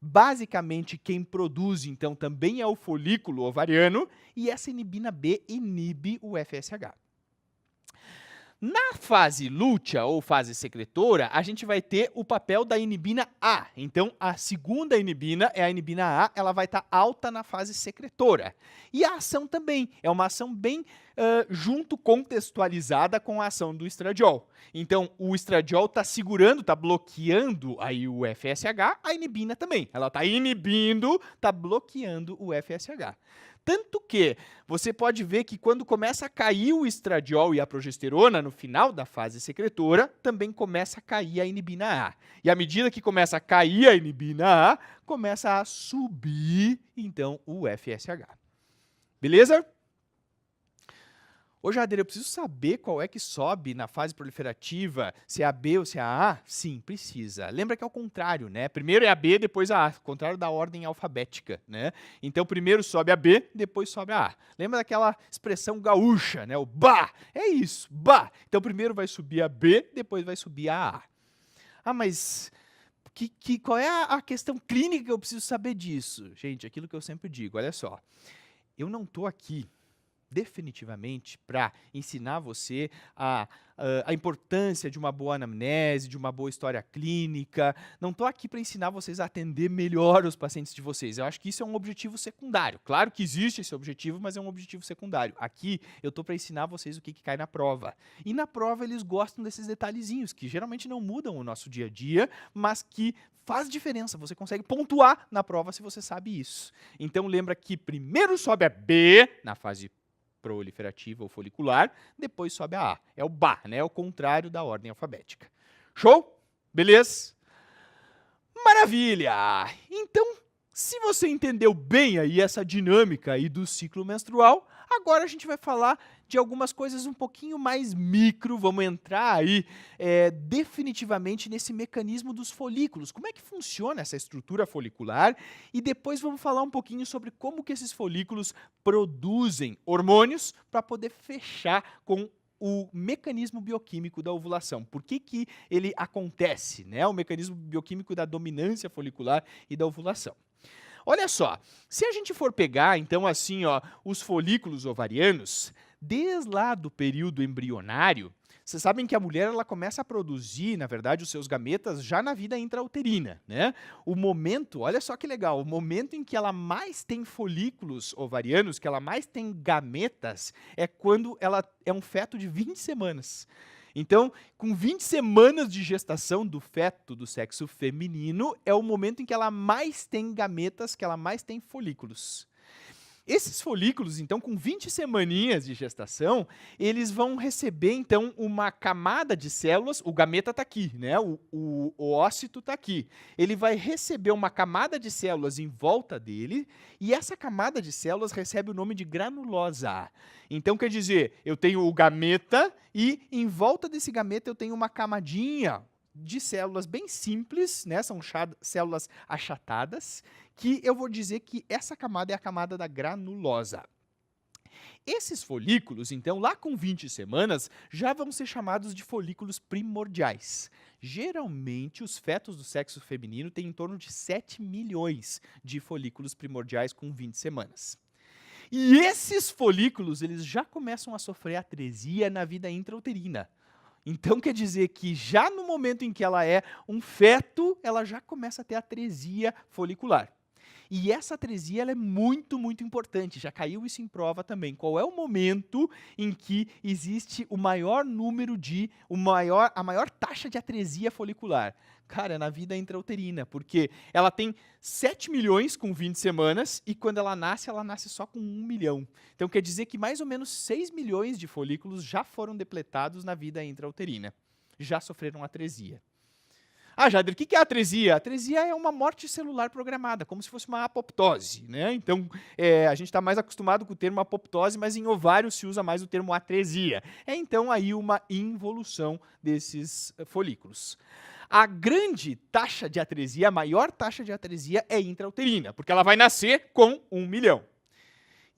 basicamente quem produz, então, também é o folículo ovariano, e essa inibina B inibe o FSH. Na fase lútea, ou fase secretora, a gente vai ter o papel da inibina A. Então, a segunda inibina é a inibina A, ela vai estar alta na fase secretora. E a ação também, é uma ação bem junto, contextualizada com a ação do estradiol. Então, o estradiol está segurando, está bloqueando aí o FSH, a inibina também. Ela está inibindo, está bloqueando o FSH. Tanto que você pode ver que quando começa a cair o estradiol e a progesterona, no final da fase secretora, também começa a cair a inibina A. E à medida que começa a cair a inibina A, começa a subir, então, o FSH. Beleza? Ô, Jader, eu preciso saber qual é que sobe na fase proliferativa, se é a B ou se é a A? Sim, precisa. Lembra que é o contrário, né? Primeiro é a B, depois a A, contrário da ordem alfabética, né? Então, primeiro sobe a B, depois sobe a A. Lembra daquela expressão gaúcha, né? O bah! É isso, bah! Então, primeiro vai subir a B, depois vai subir a A. Ah, mas qual é a questão clínica que eu preciso saber disso? Gente, aquilo que eu sempre digo, olha só. Eu não estou aqui definitivamente para ensinar você a importância de uma boa anamnese, de uma boa história clínica. Não estou aqui para ensinar vocês a atender melhor os pacientes de vocês. Eu acho que isso é um objetivo secundário. Claro que existe esse objetivo, mas é um objetivo secundário. Aqui eu estou para ensinar vocês o que cai na prova. E na prova eles gostam desses detalhezinhos, que geralmente não mudam o nosso dia a dia, mas que faz diferença. Você consegue pontuar na prova se você sabe isso. Então lembra que primeiro sobe a B na fase proliferativa ou folicular, depois sobe a A. É o BA, né? É o contrário da ordem alfabética. Show? Beleza? Maravilha! Então, se você entendeu bem aí essa dinâmica aí do ciclo menstrual, agora a gente vai falar de algumas coisas um pouquinho mais micro, vamos entrar aí definitivamente nesse mecanismo dos folículos. Como é que funciona essa estrutura folicular? E depois vamos falar um pouquinho sobre como que esses folículos produzem hormônios para poder fechar com o mecanismo bioquímico da ovulação. Por que que ele acontece, né? O mecanismo bioquímico da dominância folicular e da ovulação. Olha só, se a gente for pegar, então, assim, ó, os folículos ovarianos, desde lá do período embrionário, vocês sabem que a mulher ela começa a produzir, na verdade, os seus gametas já na vida intrauterina, né? O momento, olha só que legal, o momento em que ela mais tem folículos ovarianos, que ela mais tem gametas, é quando ela é um feto de 20 semanas. Então, com 20 semanas de gestação do feto do sexo feminino, é o momento em que ela mais tem gametas, que ela mais tem folículos. Esses folículos, então, com 20 semaninhas de gestação, eles vão receber, então, uma camada de células, o gameta está aqui, né? O ócito está aqui. Ele vai receber uma camada de células em volta dele, e essa camada de células recebe o nome de granulosa. Então, quer dizer, eu tenho o gameta, e em volta desse gameta eu tenho uma camadinha de células bem simples, né? São células achatadas, que eu vou dizer que essa camada é a camada da granulosa. Esses folículos, então, lá com 20 semanas, já vão ser chamados de folículos primordiais. Geralmente, os fetos do sexo feminino têm em torno de 7 milhões de folículos primordiais com 20 semanas. E esses folículos, eles já começam a sofrer atresia na vida intrauterina. Então, quer dizer que já no momento em que ela é um feto, ela já começa a ter atresia folicular. E essa atresia ela é muito, muito importante. Já caiu isso em prova também. Qual é o momento em que existe o maior número de, a maior taxa de atresia folicular? Cara, é na vida intrauterina, porque ela tem 7 milhões com 20 semanas e quando ela nasce só com 1 milhão. Então quer dizer que mais ou menos 6 milhões de folículos já foram depletados na vida intrauterina. Já sofreram atresia. Ah, Jader, o que é a atresia? A atresia é uma morte celular programada, como se fosse uma apoptose, né? Então, a gente está mais acostumado com o termo apoptose, mas em ovário se usa mais o termo atresia. É, então, aí uma involução desses folículos. A grande taxa de atresia, a maior taxa de atresia é intrauterina, porque ela vai nascer com 1 milhão.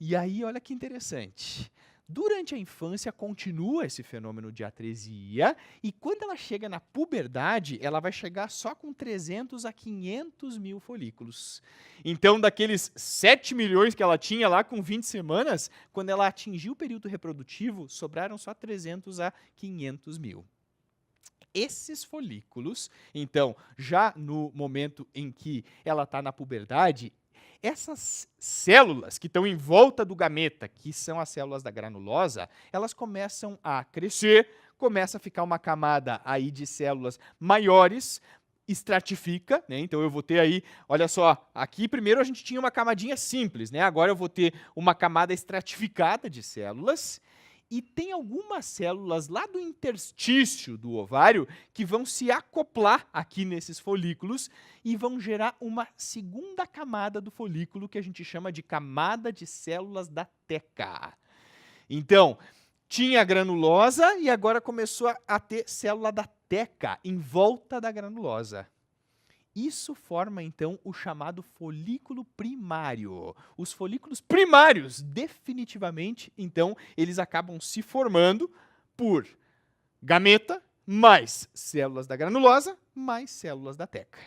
E aí, olha que interessante. Durante a infância continua esse fenômeno de atresia e quando ela chega na puberdade, ela vai chegar só com 300 a 500 mil folículos. Então, daqueles 7 milhões que ela tinha lá com 20 semanas, quando ela atingiu o período reprodutivo, sobraram só 300 a 500 mil. Esses folículos, então, já no momento em que ela está na puberdade, essas células que estão em volta do gameta, que são as células da granulosa, elas começam a crescer, começa a ficar uma camada aí de células maiores, estratifica, né? Então eu vou ter aí, olha só, aqui primeiro a gente tinha uma camadinha simples, né? Agora eu vou ter uma camada estratificada de células. E tem algumas células lá do interstício do ovário que vão se acoplar aqui nesses folículos e vão gerar uma segunda camada do folículo que a gente chama de camada de células da teca. Então, tinha a granulosa e agora começou a ter célula da teca em volta da granulosa. Isso forma, então, o chamado folículo primário. Os folículos primários, definitivamente, então, eles acabam se formando por gameta, mais células da granulosa, mais células da teca.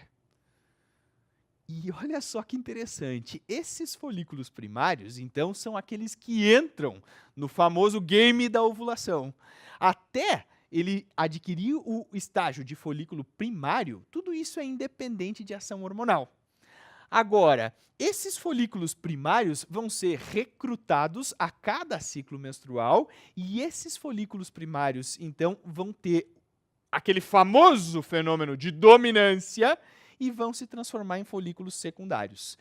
E olha só que interessante, esses folículos primários, então, são aqueles que entram no famoso game da ovulação. Até ele adquirir o estágio de folículo primário, tudo isso é independente de ação hormonal. Agora, esses folículos primários vão ser recrutados a cada ciclo menstrual e esses folículos primários, então, vão ter aquele famoso fenômeno de dominância e vão se transformar em folículos secundários.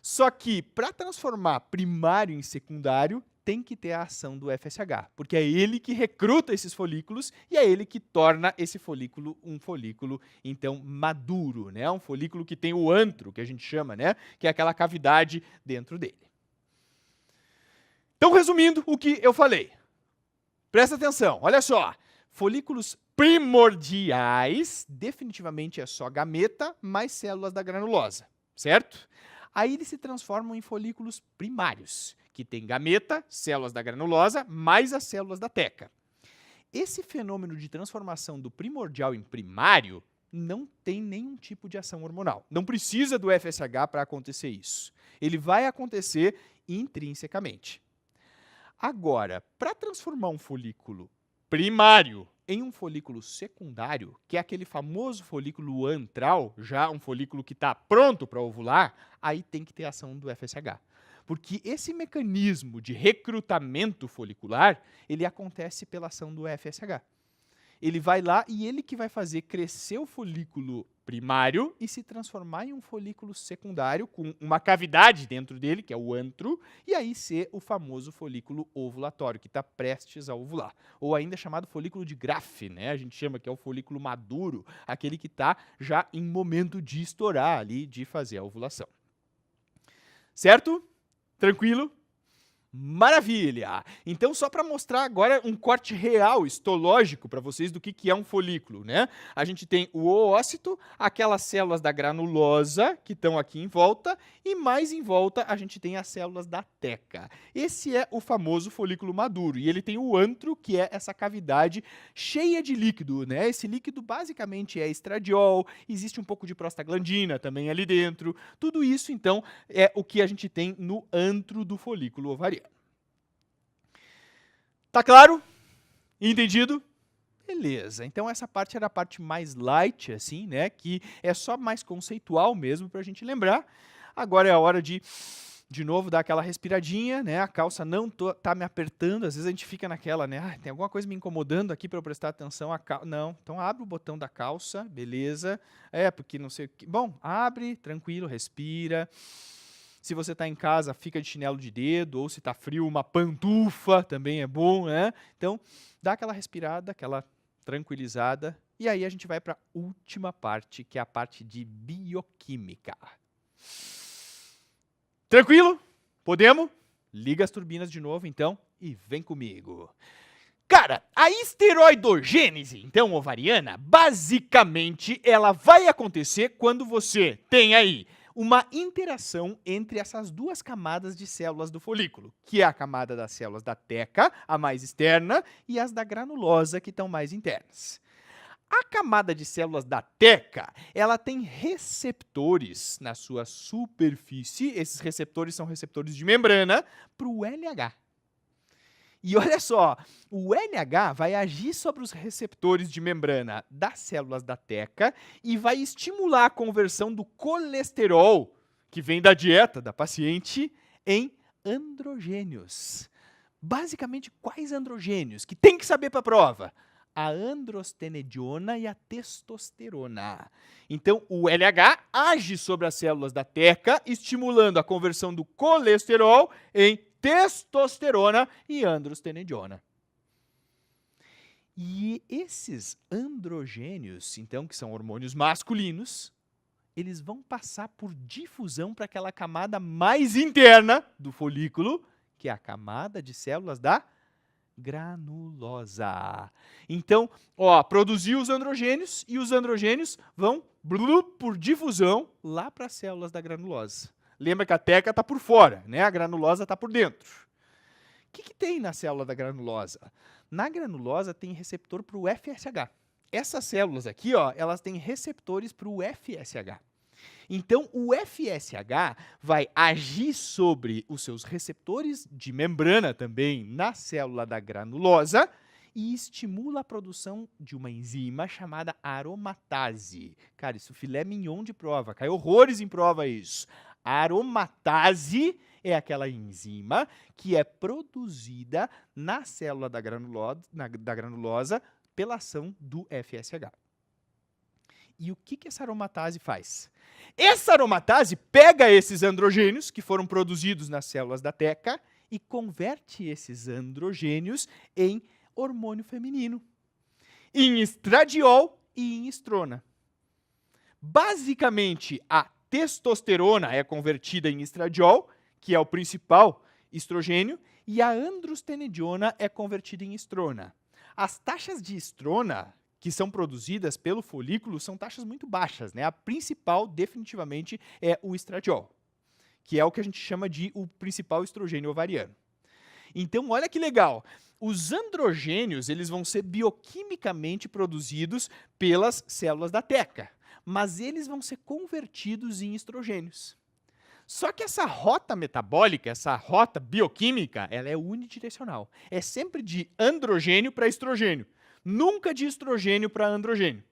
Só que, para transformar primário em secundário, tem que ter a ação do FSH, porque é ele que recruta esses folículos e é ele que torna esse folículo um folículo, então, maduro, né? Um folículo que tem o antro, que a gente chama, né? Que é aquela cavidade dentro dele. Então, resumindo o que eu falei. Presta atenção, olha só. Folículos primordiais, definitivamente é só gameta mais células da granulosa, certo? Aí eles se transformam em folículos primários, que tem gameta, células da granulosa, mais as células da teca. Esse fenômeno de transformação do primordial em primário não tem nenhum tipo de ação hormonal. Não precisa do FSH para acontecer isso. Ele vai acontecer intrinsecamente. Agora, para transformar um folículo primário em um folículo secundário, que é aquele famoso folículo antral, já um folículo que está pronto para ovular, aí tem que ter ação do FSH. Porque esse mecanismo de recrutamento folicular, ele acontece pela ação do FSH. Ele vai lá e ele que vai fazer crescer o folículo primário e se transformar em um folículo secundário com uma cavidade dentro dele, que é o antro, e aí ser o famoso folículo ovulatório, que está prestes a ovular. Ou ainda chamado folículo de Graafi, né? A gente chama que é o folículo maduro, aquele que está já em momento de estourar ali, de fazer a ovulação. Certo? Tranquilo? Maravilha! Então, só para mostrar agora um corte real, histológico, para vocês do que é um folículo, né? A gente tem o oócito, aquelas células da granulosa, que estão aqui em volta, e mais em volta a gente tem as células da teca. Esse é o famoso folículo maduro, e ele tem o antro, que é essa cavidade cheia de líquido, né? Esse líquido basicamente é estradiol, existe um pouco de prostaglandina também ali dentro. Tudo isso, então, é o que a gente tem no antro do folículo ovariano. Tá claro? Entendido? Beleza. Então essa parte era a parte mais light, assim, né? Que é só mais conceitual mesmo para a gente lembrar. Agora é a hora de novo, dar aquela respiradinha, né? A calça não tá me apertando. Às vezes a gente fica naquela, né? Ah, tem alguma coisa me incomodando aqui para eu prestar atenção. Não, então abre o botão da calça, beleza. Porque não sei o que. Bom, abre, tranquilo, respira. Se você está em casa, fica de chinelo de dedo, ou se está frio, uma pantufa também é bom, né? Então, dá aquela respirada, aquela tranquilizada. E aí a gente vai para a última parte, que é a parte de bioquímica. Tranquilo? Podemos? Liga as turbinas de novo, então, e vem comigo. Cara, a esteroidogênese, então, ovariana, basicamente, ela vai acontecer quando você tem aí uma interação entre essas duas camadas de células do folículo, que é a camada das células da teca, a mais externa, e as da granulosa, que estão mais internas. A camada de células da teca, ela tem receptores na sua superfície. Esses receptores são receptores de membrana para o LH. E olha só, o LH vai agir sobre os receptores de membrana das células da teca e vai estimular a conversão do colesterol, que vem da dieta da paciente, em androgênios. Basicamente, quais androgênios? Que tem que saber para a prova. A androstenediona e a testosterona. Então, o LH age sobre as células da teca, estimulando a conversão do colesterol em testosterona e androstenediona. E esses androgênios, então, que são hormônios masculinos, eles vão passar por difusão para aquela camada mais interna do folículo, que é a camada de células da granulosa. Então, produziu os androgênios e os androgênios vão por difusão lá para as células da granulosa. Lembra que a teca está por fora, né? A granulosa está por dentro. O que tem na célula da granulosa? Na granulosa tem receptor para o FSH. Essas células aqui, elas têm receptores para o FSH. Então, o FSH vai agir sobre os seus receptores de membrana também na célula da granulosa e estimula a produção de uma enzima chamada aromatase. Cara, isso é filé mignon de prova, cai horrores em prova isso. A aromatase é aquela enzima que é produzida na célula da granulosa pela ação do FSH. E o que essa aromatase faz? Essa aromatase pega esses androgênios que foram produzidos nas células da teca e converte esses androgênios em hormônio feminino, em estradiol e em estrona. Basicamente, a testosterona é convertida em estradiol, que é o principal estrogênio, e a androstenediona é convertida em estrona. As taxas de estrona que são produzidas pelo folículo são taxas muito baixas, né? A principal, definitivamente, é o estradiol, que é o que a gente chama de o principal estrogênio ovariano. Então, olha que legal. Os androgênios, eles vão ser bioquimicamente produzidos pelas células da teca, mas eles vão ser convertidos em estrogênios. Só que essa rota metabólica, essa rota bioquímica, ela é unidirecional. É sempre de androgênio para estrogênio. Nunca de estrogênio para androgênio.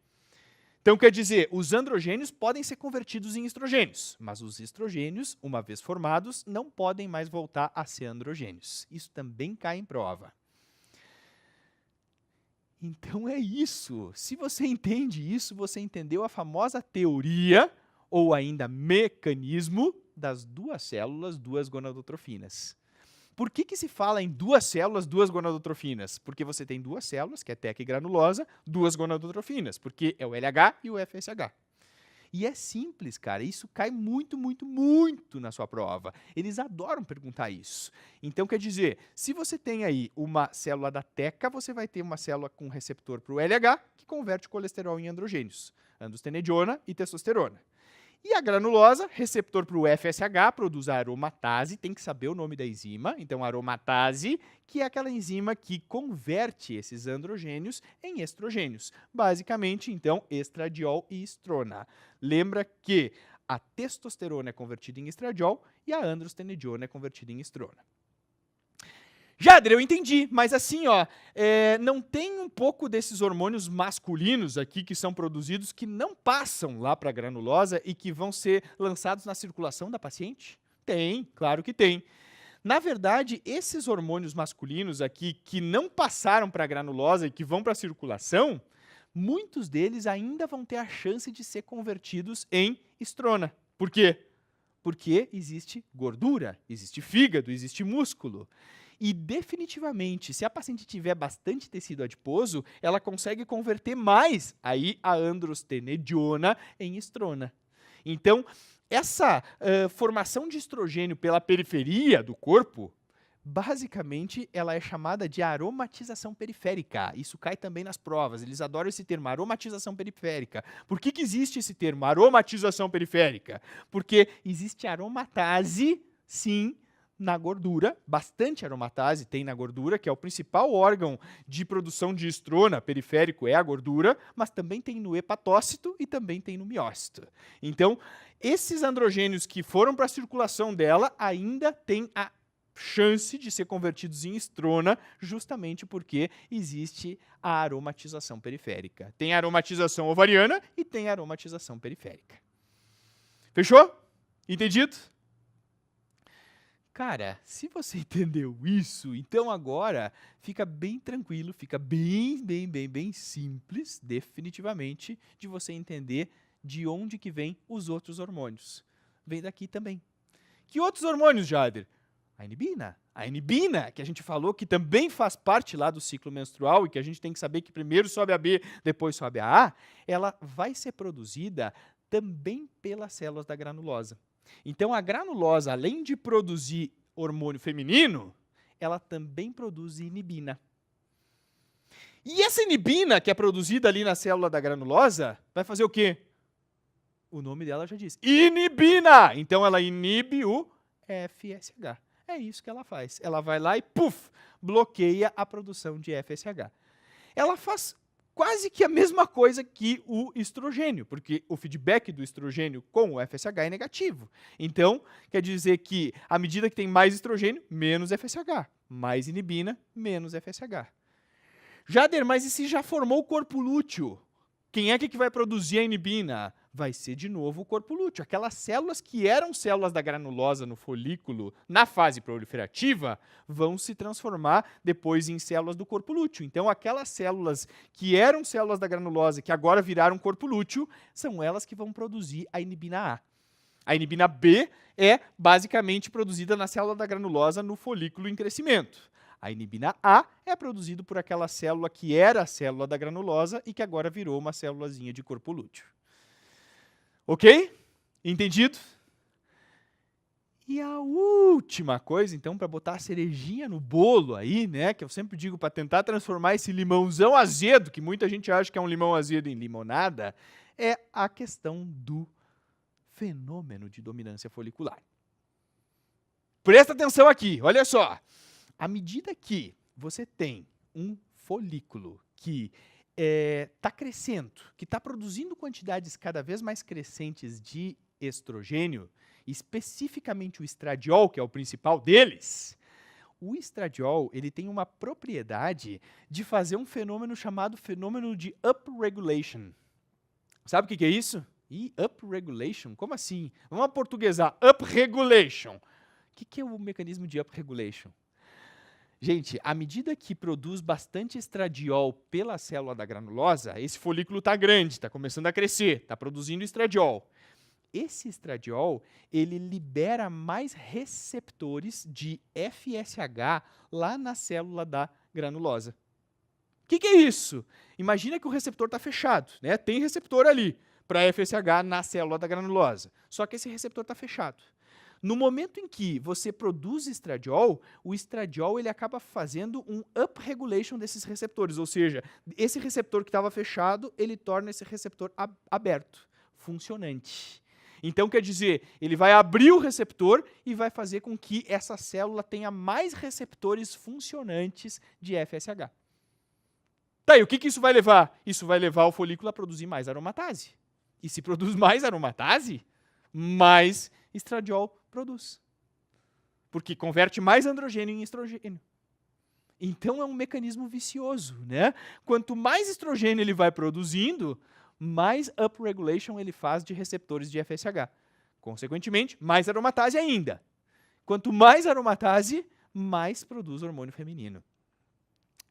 Então, quer dizer, os androgênios podem ser convertidos em estrogênios, mas os estrogênios, uma vez formados, não podem mais voltar a ser androgênios. Isso também cai em prova. Então é isso. Se você entende isso, você entendeu a famosa teoria, ou ainda mecanismo, das duas células, duas gonadotrofinas. Por que se fala em duas células, duas gonadotrofinas? Porque você tem duas células, que é teca e granulosa, duas gonadotrofinas, porque é o LH e o FSH. E é simples, cara, isso cai muito, muito, muito na sua prova. Eles adoram perguntar isso. Então, quer dizer, se você tem aí uma célula da teca, você vai ter uma célula com receptor para o LH, que converte o colesterol em androgênios, androstenediona e testosterona. E a granulosa, receptor para o FSH, produz a aromatase, tem que saber o nome da enzima. Então, a aromatase, que é aquela enzima que converte esses androgênios em estrogênios. Basicamente, então, estradiol e estrona. Lembra que a testosterona é convertida em estradiol e a androstenediona é convertida em estrona. Jader, eu entendi, mas assim, ó, não tem um pouco desses hormônios masculinos aqui que são produzidos que não passam lá para a granulosa e que vão ser lançados na circulação da paciente? Tem, claro que tem. Na verdade, esses hormônios masculinos aqui que não passaram para a granulosa e que vão para a circulação, muitos deles ainda vão ter a chance de ser convertidos em estrona. Por quê? Porque existe gordura, existe fígado, existe músculo. E definitivamente, se a paciente tiver bastante tecido adiposo, ela consegue converter mais aí a androstenediona em estrona. Então, essa formação de estrogênio pela periferia do corpo, basicamente, ela é chamada de aromatização periférica. Isso cai também nas provas. Eles adoram esse termo, aromatização periférica. Por que existe esse termo, aromatização periférica? Porque existe aromatase, sim, na gordura, bastante aromatase tem na gordura, que é o principal órgão de produção de estrona periférico, é a gordura, mas também tem no hepatócito e também tem no miócito. Então, esses androgênios que foram para a circulação dela ainda têm a chance de ser convertidos em estrona, justamente porque existe a aromatização periférica. Tem a aromatização ovariana e tem a aromatização periférica. Fechou? Entendido? Cara, se você entendeu isso, então agora fica bem tranquilo, fica bem simples, definitivamente, de você entender de onde que vem os outros hormônios. Vem daqui também. Que outros hormônios, Jader? A inibina. A inibina, que a gente falou que também faz parte lá do ciclo menstrual e que a gente tem que saber que primeiro sobe a B, depois sobe a A, ela vai ser produzida também pelas células da granulosa. Então, a granulosa, além de produzir hormônio feminino, ela também produz inibina. E essa inibina, que é produzida ali na célula da granulosa, vai fazer o quê? O nome dela já diz. Inibina! Então, ela inibe o FSH. É isso que ela faz. Ela vai lá e, puf, bloqueia a produção de FSH. Ela faz quase que a mesma coisa que o estrogênio, porque o feedback do estrogênio com o FSH é negativo. Então, quer dizer que, à medida que tem mais estrogênio, menos FSH. Mais inibina, menos FSH. Jader, mas e se já formou o corpo lúteo? Quem é que vai produzir a inibina? Vai ser, de novo, o corpo lúteo. Aquelas células que eram células da granulosa no folículo, na fase proliferativa, vão se transformar depois em células do corpo lúteo. Então, aquelas células que eram células da granulosa, que agora viraram corpo lúteo, são elas que vão produzir a inibina A. A inibina B é basicamente produzida na célula da granulosa no folículo em crescimento. A inibina A é produzida por aquela célula que era a célula da granulosa e que agora virou uma célulazinha de corpo lúteo. Ok? Entendido? E a última coisa, então, para botar a cerejinha no bolo aí, né, que eu sempre digo para tentar transformar esse limãozão azedo, que muita gente acha que é um limão azedo, em limonada, é a questão do fenômeno de dominância folicular. Presta atenção aqui, olha só. À medida que você tem um folículo que está crescendo, que está produzindo quantidades cada vez mais crescentes de estrogênio, especificamente o estradiol, que é o principal deles, o estradiol ele tem uma propriedade de fazer um fenômeno chamado fenômeno de upregulation. Sabe o que é isso? Upregulation? Como assim? Vamos aportuguesar. Upregulation. O que é o mecanismo de upregulation? Gente, à medida que produz bastante estradiol pela célula da granulosa, esse folículo está grande, está começando a crescer, está produzindo estradiol. Esse estradiol, ele libera mais receptores de FSH lá na célula da granulosa. O que é isso? Imagina que o receptor está fechado, né? Tem receptor ali para FSH na célula da granulosa, só que esse receptor está fechado. No momento em que você produz estradiol, o estradiol ele acaba fazendo um upregulation desses receptores, ou seja, esse receptor que estava fechado, ele torna esse receptor aberto, funcionante. Então, quer dizer, ele vai abrir o receptor e vai fazer com que essa célula tenha mais receptores funcionantes de FSH. Tá, e o que isso vai levar? Isso vai levar o folículo a produzir mais aromatase. E se produz mais aromatase, mais estradiol produz. Porque converte mais androgênio em estrogênio. Então é um mecanismo vicioso, né? Quanto mais estrogênio ele vai produzindo, mais upregulation ele faz de receptores de FSH. Consequentemente, mais aromatase ainda. Quanto mais aromatase, mais produz hormônio feminino.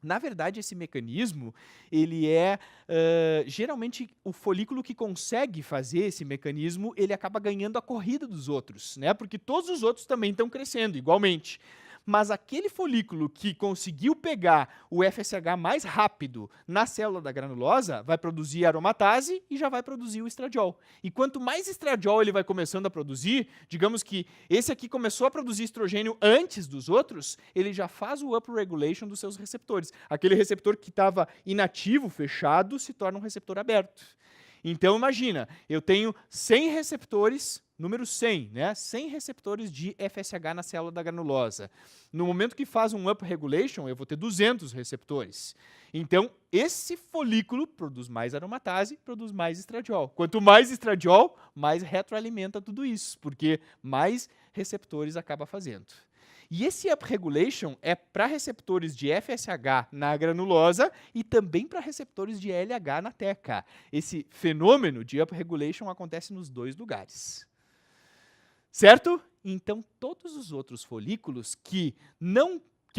Na verdade, esse mecanismo, ele é, geralmente, o folículo que consegue fazer esse mecanismo, ele acaba ganhando a corrida dos outros, né? Porque todos os outros também estão crescendo igualmente. Mas aquele folículo que conseguiu pegar o FSH mais rápido na célula da granulosa vai produzir aromatase e já vai produzir o estradiol. E quanto mais estradiol ele vai começando a produzir, digamos que esse aqui começou a produzir estrogênio antes dos outros, ele já faz o upregulation dos seus receptores. Aquele receptor que estava inativo, fechado, se torna um receptor aberto. Então imagina, eu tenho 100 receptores, número 100, né? 100 receptores de FSH na célula da granulosa. No momento que faz um upregulation, eu vou ter 200 receptores. Então, esse folículo produz mais aromatase, produz mais estradiol. Quanto mais estradiol, mais retroalimenta tudo isso, porque mais receptores acaba fazendo. E esse upregulation é para receptores de FSH na granulosa e também para receptores de LH na teca. Esse fenômeno de upregulation acontece nos dois lugares. Certo? Então, todos os outros folículos que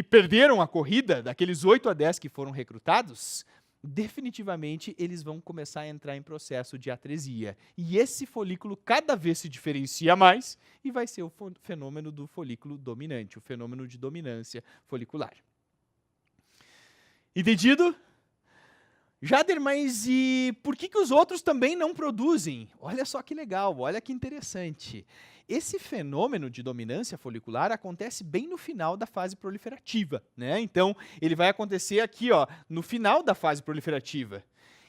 perderam a corrida, daqueles 8 a 10 que foram recrutados, definitivamente eles vão começar a entrar em processo de atresia. E esse folículo cada vez se diferencia mais e vai ser o fenômeno do folículo dominante, o fenômeno de dominância folicular. Entendido? Jader, mas e por que os outros também não produzem? Olha só que legal, olha que interessante. Esse fenômeno de dominância folicular acontece bem no final da fase proliferativa, né? Então, ele vai acontecer aqui, ó, no final da fase proliferativa.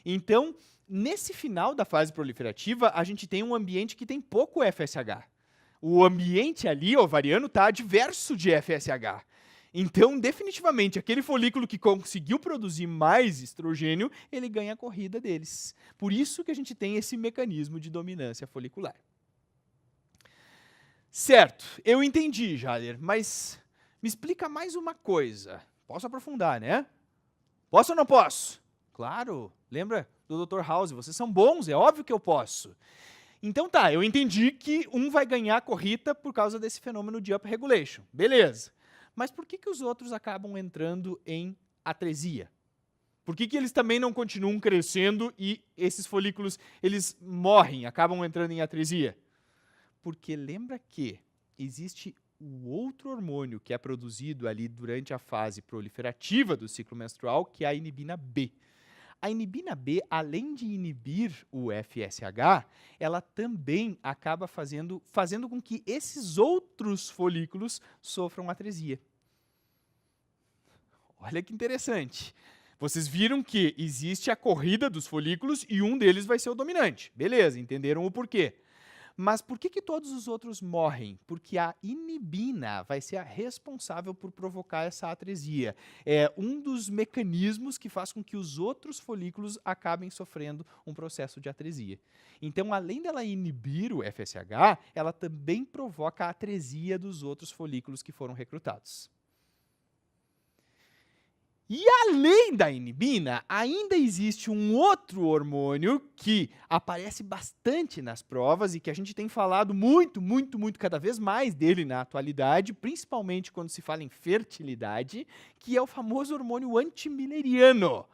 Então, nesse final da fase proliferativa, a gente tem um ambiente que tem pouco FSH. O ambiente ali, ovariano, está adverso de FSH. Então, definitivamente, aquele folículo que conseguiu produzir mais estrogênio, ele ganha a corrida deles. Por isso que a gente tem esse mecanismo de dominância folicular. Certo, eu entendi, Jader, mas me explica mais uma coisa. Posso aprofundar, né? Posso ou não posso? Claro, lembra do Dr. House, vocês são bons, é óbvio que eu posso. Então tá, eu entendi que um vai ganhar a corrida por causa desse fenômeno de upregulation. Beleza. Mas por que os outros acabam entrando em atresia? Por que eles também não continuam crescendo e esses folículos eles morrem, acabam entrando em atresia? Porque lembra que existe o outro hormônio que é produzido ali durante a fase proliferativa do ciclo menstrual, que é a inibina B. A inibina B, além de inibir o FSH, ela também acaba fazendo com que esses outros folículos sofram atresia. Olha que interessante. Vocês viram que existe a corrida dos folículos e um deles vai ser o dominante. Beleza, entenderam o porquê. Mas por que todos os outros morrem? Porque a inibina vai ser a responsável por provocar essa atresia. É um dos mecanismos que faz com que os outros folículos acabem sofrendo um processo de atresia. Então, além dela inibir o FSH, ela também provoca a atresia dos outros folículos que foram recrutados. E além da inibina, ainda existe um outro hormônio que aparece bastante nas provas e que a gente tem falado muito, cada vez mais dele na atualidade, principalmente quando se fala em fertilidade, que é o famoso hormônio antimileriano.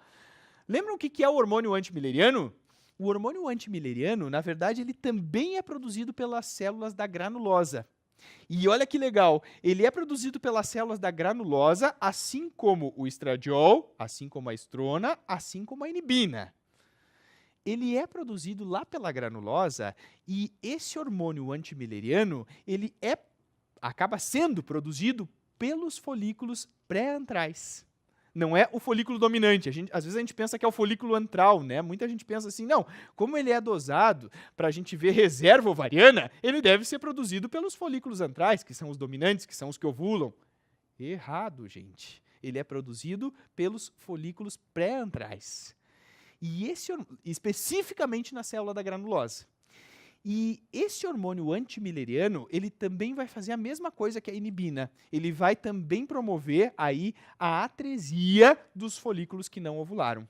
Lembram o que é o hormônio antimileriano? O hormônio antimileriano, na verdade, ele também é produzido pelas células da granulosa. E olha que legal, ele é produzido pelas células da granulosa, assim como o estradiol, assim como a estrona, assim como a inibina. Ele é produzido lá pela granulosa e esse hormônio antimileriano, ele acaba sendo produzido pelos folículos pré-antrais. Não é o folículo dominante. Às vezes a gente pensa que é o folículo antral, né? Muita gente pensa assim, não, como ele é dosado para a gente ver reserva ovariana, ele deve ser produzido pelos folículos antrais, que são os dominantes, que são os que ovulam. Errado, gente. Ele é produzido pelos folículos pré-antrais. E esse especificamente na célula da granulosa. E esse hormônio antimileriano, ele também vai fazer a mesma coisa que a inibina. Ele vai também promover aí a atresia dos folículos que não ovularam.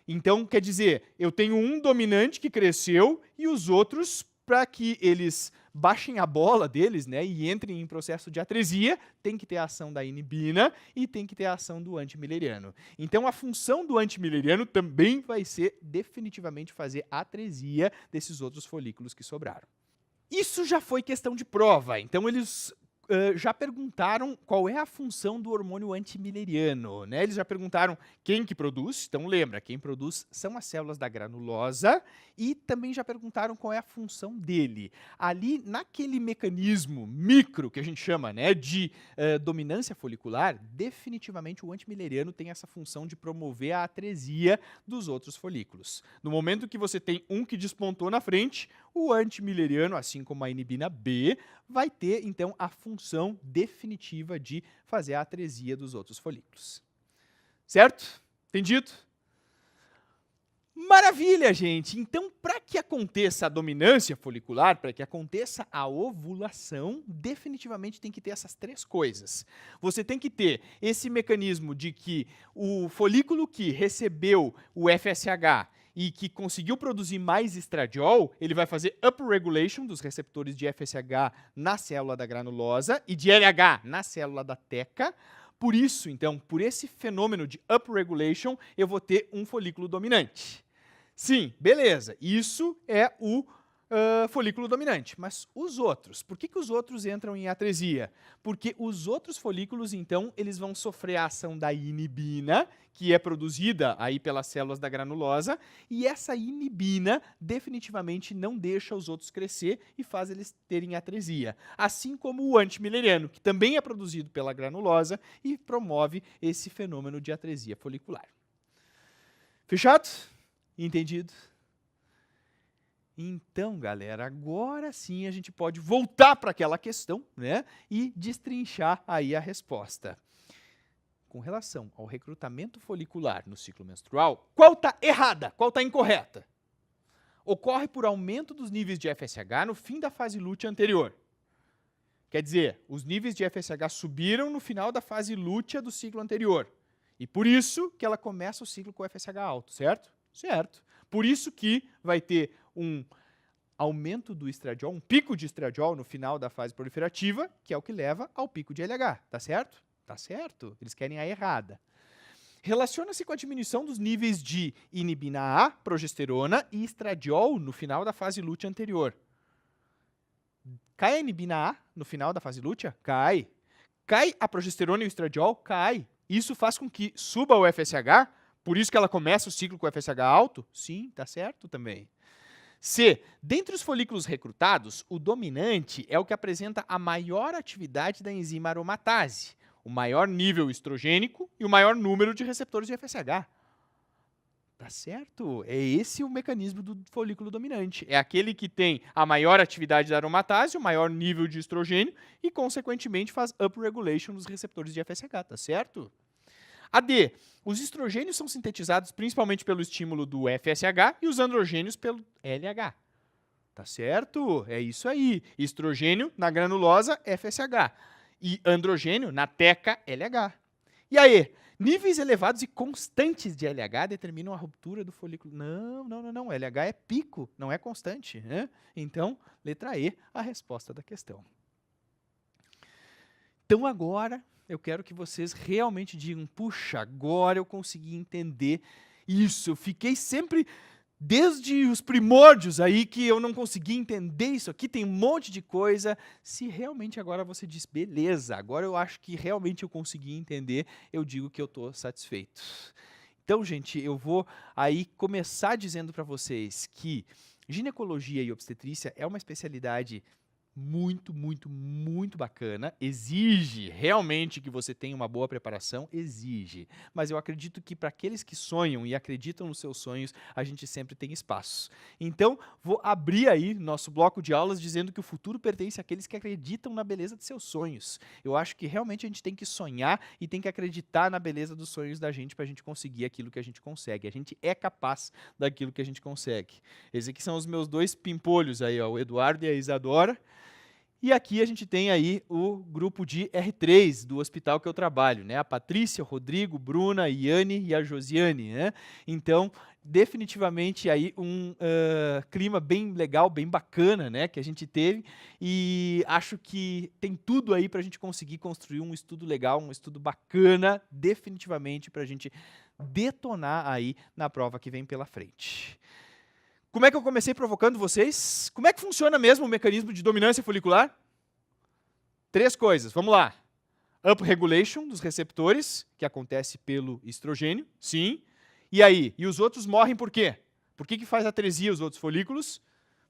Então, quer dizer, eu tenho um dominante que cresceu e os outros, para que eles baixem a bola deles, né, e entrem em processo de atresia, tem que ter a ação da inibina e tem que ter a ação do antimileriano. Então, a função do antimileriano também vai ser definitivamente fazer atresia desses outros folículos que sobraram. Isso já foi questão de prova, então eles já perguntaram qual é a função do hormônio antimileriano, né? Eles já perguntaram quem que produz, então lembra, quem produz são as células da granulosa, e também já perguntaram qual é a função dele. Ali, naquele mecanismo micro, que a gente chama, né, de dominância folicular, definitivamente o antimileriano tem essa função de promover a atresia dos outros folículos. No momento que você tem um que despontou na frente, o antimileriano, assim como a inibina B, vai ter, então, a função definitiva de fazer a atresia dos outros folículos. Certo? Entendido? Maravilha, gente! Então, para que aconteça a dominância folicular, para que aconteça a ovulação, definitivamente tem que ter essas três coisas. Você tem que ter esse mecanismo de que o folículo que recebeu o FSH e que conseguiu produzir mais estradiol, ele vai fazer upregulation dos receptores de FSH na célula da granulosa e de LH na célula da teca. Por isso, então, por esse fenômeno de upregulation, eu vou ter um folículo dominante. Sim, beleza, isso é o folículo dominante. Mas os outros, por que os outros entram em atresia? Porque os outros folículos, então, eles vão sofrer a ação da inibina, que é produzida aí pelas células da granulosa, e essa inibina definitivamente não deixa os outros crescer e faz eles terem atresia. Assim como o antimileriano, que também é produzido pela granulosa e promove esse fenômeno de atresia folicular. Fechado? Entendido? Então, galera, agora sim a gente pode voltar para aquela questão, né, e destrinchar aí a resposta. Com relação ao recrutamento folicular no ciclo menstrual, qual está errada? Qual está incorreta? Ocorre por aumento dos níveis de FSH no fim da fase lútea anterior. Quer dizer, os níveis de FSH subiram no final da fase lútea do ciclo anterior. E por isso que ela começa o ciclo com FSH alto, certo? Certo. Por isso que vai ter um aumento do estradiol, um pico de estradiol no final da fase proliferativa, que é o que leva ao pico de LH, tá certo? Tá certo? Eles querem a errada. Relaciona-se com a diminuição dos níveis de inibina A, progesterona e estradiol no final da fase lútea anterior. Cai a inibina A no final da fase lútea? Cai. Cai a progesterona e o estradiol? Cai. Isso faz com que suba o FSH, por isso que ela começa o ciclo com o FSH alto? Sim, tá certo também. C. Dentre os folículos recrutados, o dominante é o que apresenta a maior atividade da enzima aromatase, o maior nível estrogênico e o maior número de receptores de FSH. Tá certo? É esse o mecanismo do folículo dominante. É aquele que tem a maior atividade da aromatase, o maior nível de estrogênio e, consequentemente, faz upregulation dos receptores de FSH, tá certo? A D. Os estrogênios são sintetizados principalmente pelo estímulo do FSH e os androgênios pelo LH. Tá certo? É isso aí. Estrogênio na granulosa, FSH. E androgênio na teca, LH. E aí? Níveis elevados e constantes de LH determinam a ruptura do folículo. Não. LH é pico, não é constante, né? Então, letra E, a resposta da questão. Então, agora, eu quero que vocês realmente digam, puxa, agora eu consegui entender isso. Eu fiquei sempre, desde os primórdios aí, que eu não consegui entender isso aqui, tem um monte de coisa. Se realmente agora você diz, beleza, agora eu acho que realmente eu consegui entender, eu digo que eu estou satisfeito. Então, gente, eu vou aí começar dizendo para vocês que ginecologia e obstetrícia é uma especialidade muito, muito, muito bacana, exige realmente que você tenha uma boa preparação, exige. Mas eu acredito que para aqueles que sonham e acreditam nos seus sonhos, a gente sempre tem espaço. Então, vou abrir aí nosso bloco de aulas dizendo que o futuro pertence àqueles que acreditam na beleza de seus sonhos. Eu acho que realmente a gente tem que sonhar e tem que acreditar na beleza dos sonhos da gente para a gente conseguir aquilo que a gente consegue. A gente é capaz daquilo que a gente consegue. Esses aqui são os meus dois pimpolhos aí, ó, o Eduardo e a Isadora. E aqui a gente tem aí o grupo de R3 do hospital que eu trabalho, né? A Patrícia, o Rodrigo, Bruna, a Iane e a Josiane, né? Então, definitivamente aí um clima bem legal, bem bacana, né? Que a gente teve e acho que tem tudo aí para a gente conseguir construir um estudo legal, um estudo bacana, definitivamente para a gente detonar aí na prova que vem pela frente. Como é que eu comecei provocando vocês? Como é que funciona mesmo o mecanismo de dominância folicular? 3 coisas, vamos lá. Upregulation dos receptores, que acontece pelo estrogênio, sim. E aí? E os outros morrem por quê? Por que faz atresia os outros folículos?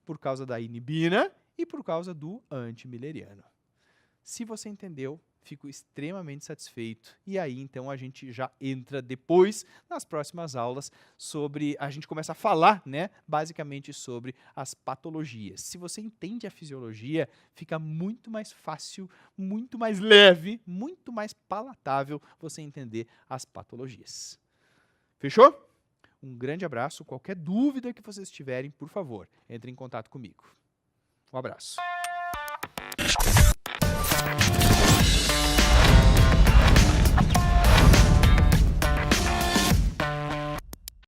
Por causa da inibina e por causa do antimileriano. Se você entendeu, fico extremamente satisfeito. E aí, então, a gente já entra depois, nas próximas aulas, sobre... A gente começa a falar, né, basicamente sobre as patologias. Se você entende a fisiologia, fica muito mais fácil, muito mais leve, muito mais palatável você entender as patologias. Fechou? Um grande abraço. Qualquer dúvida que vocês tiverem, por favor, entre em contato comigo. Um abraço.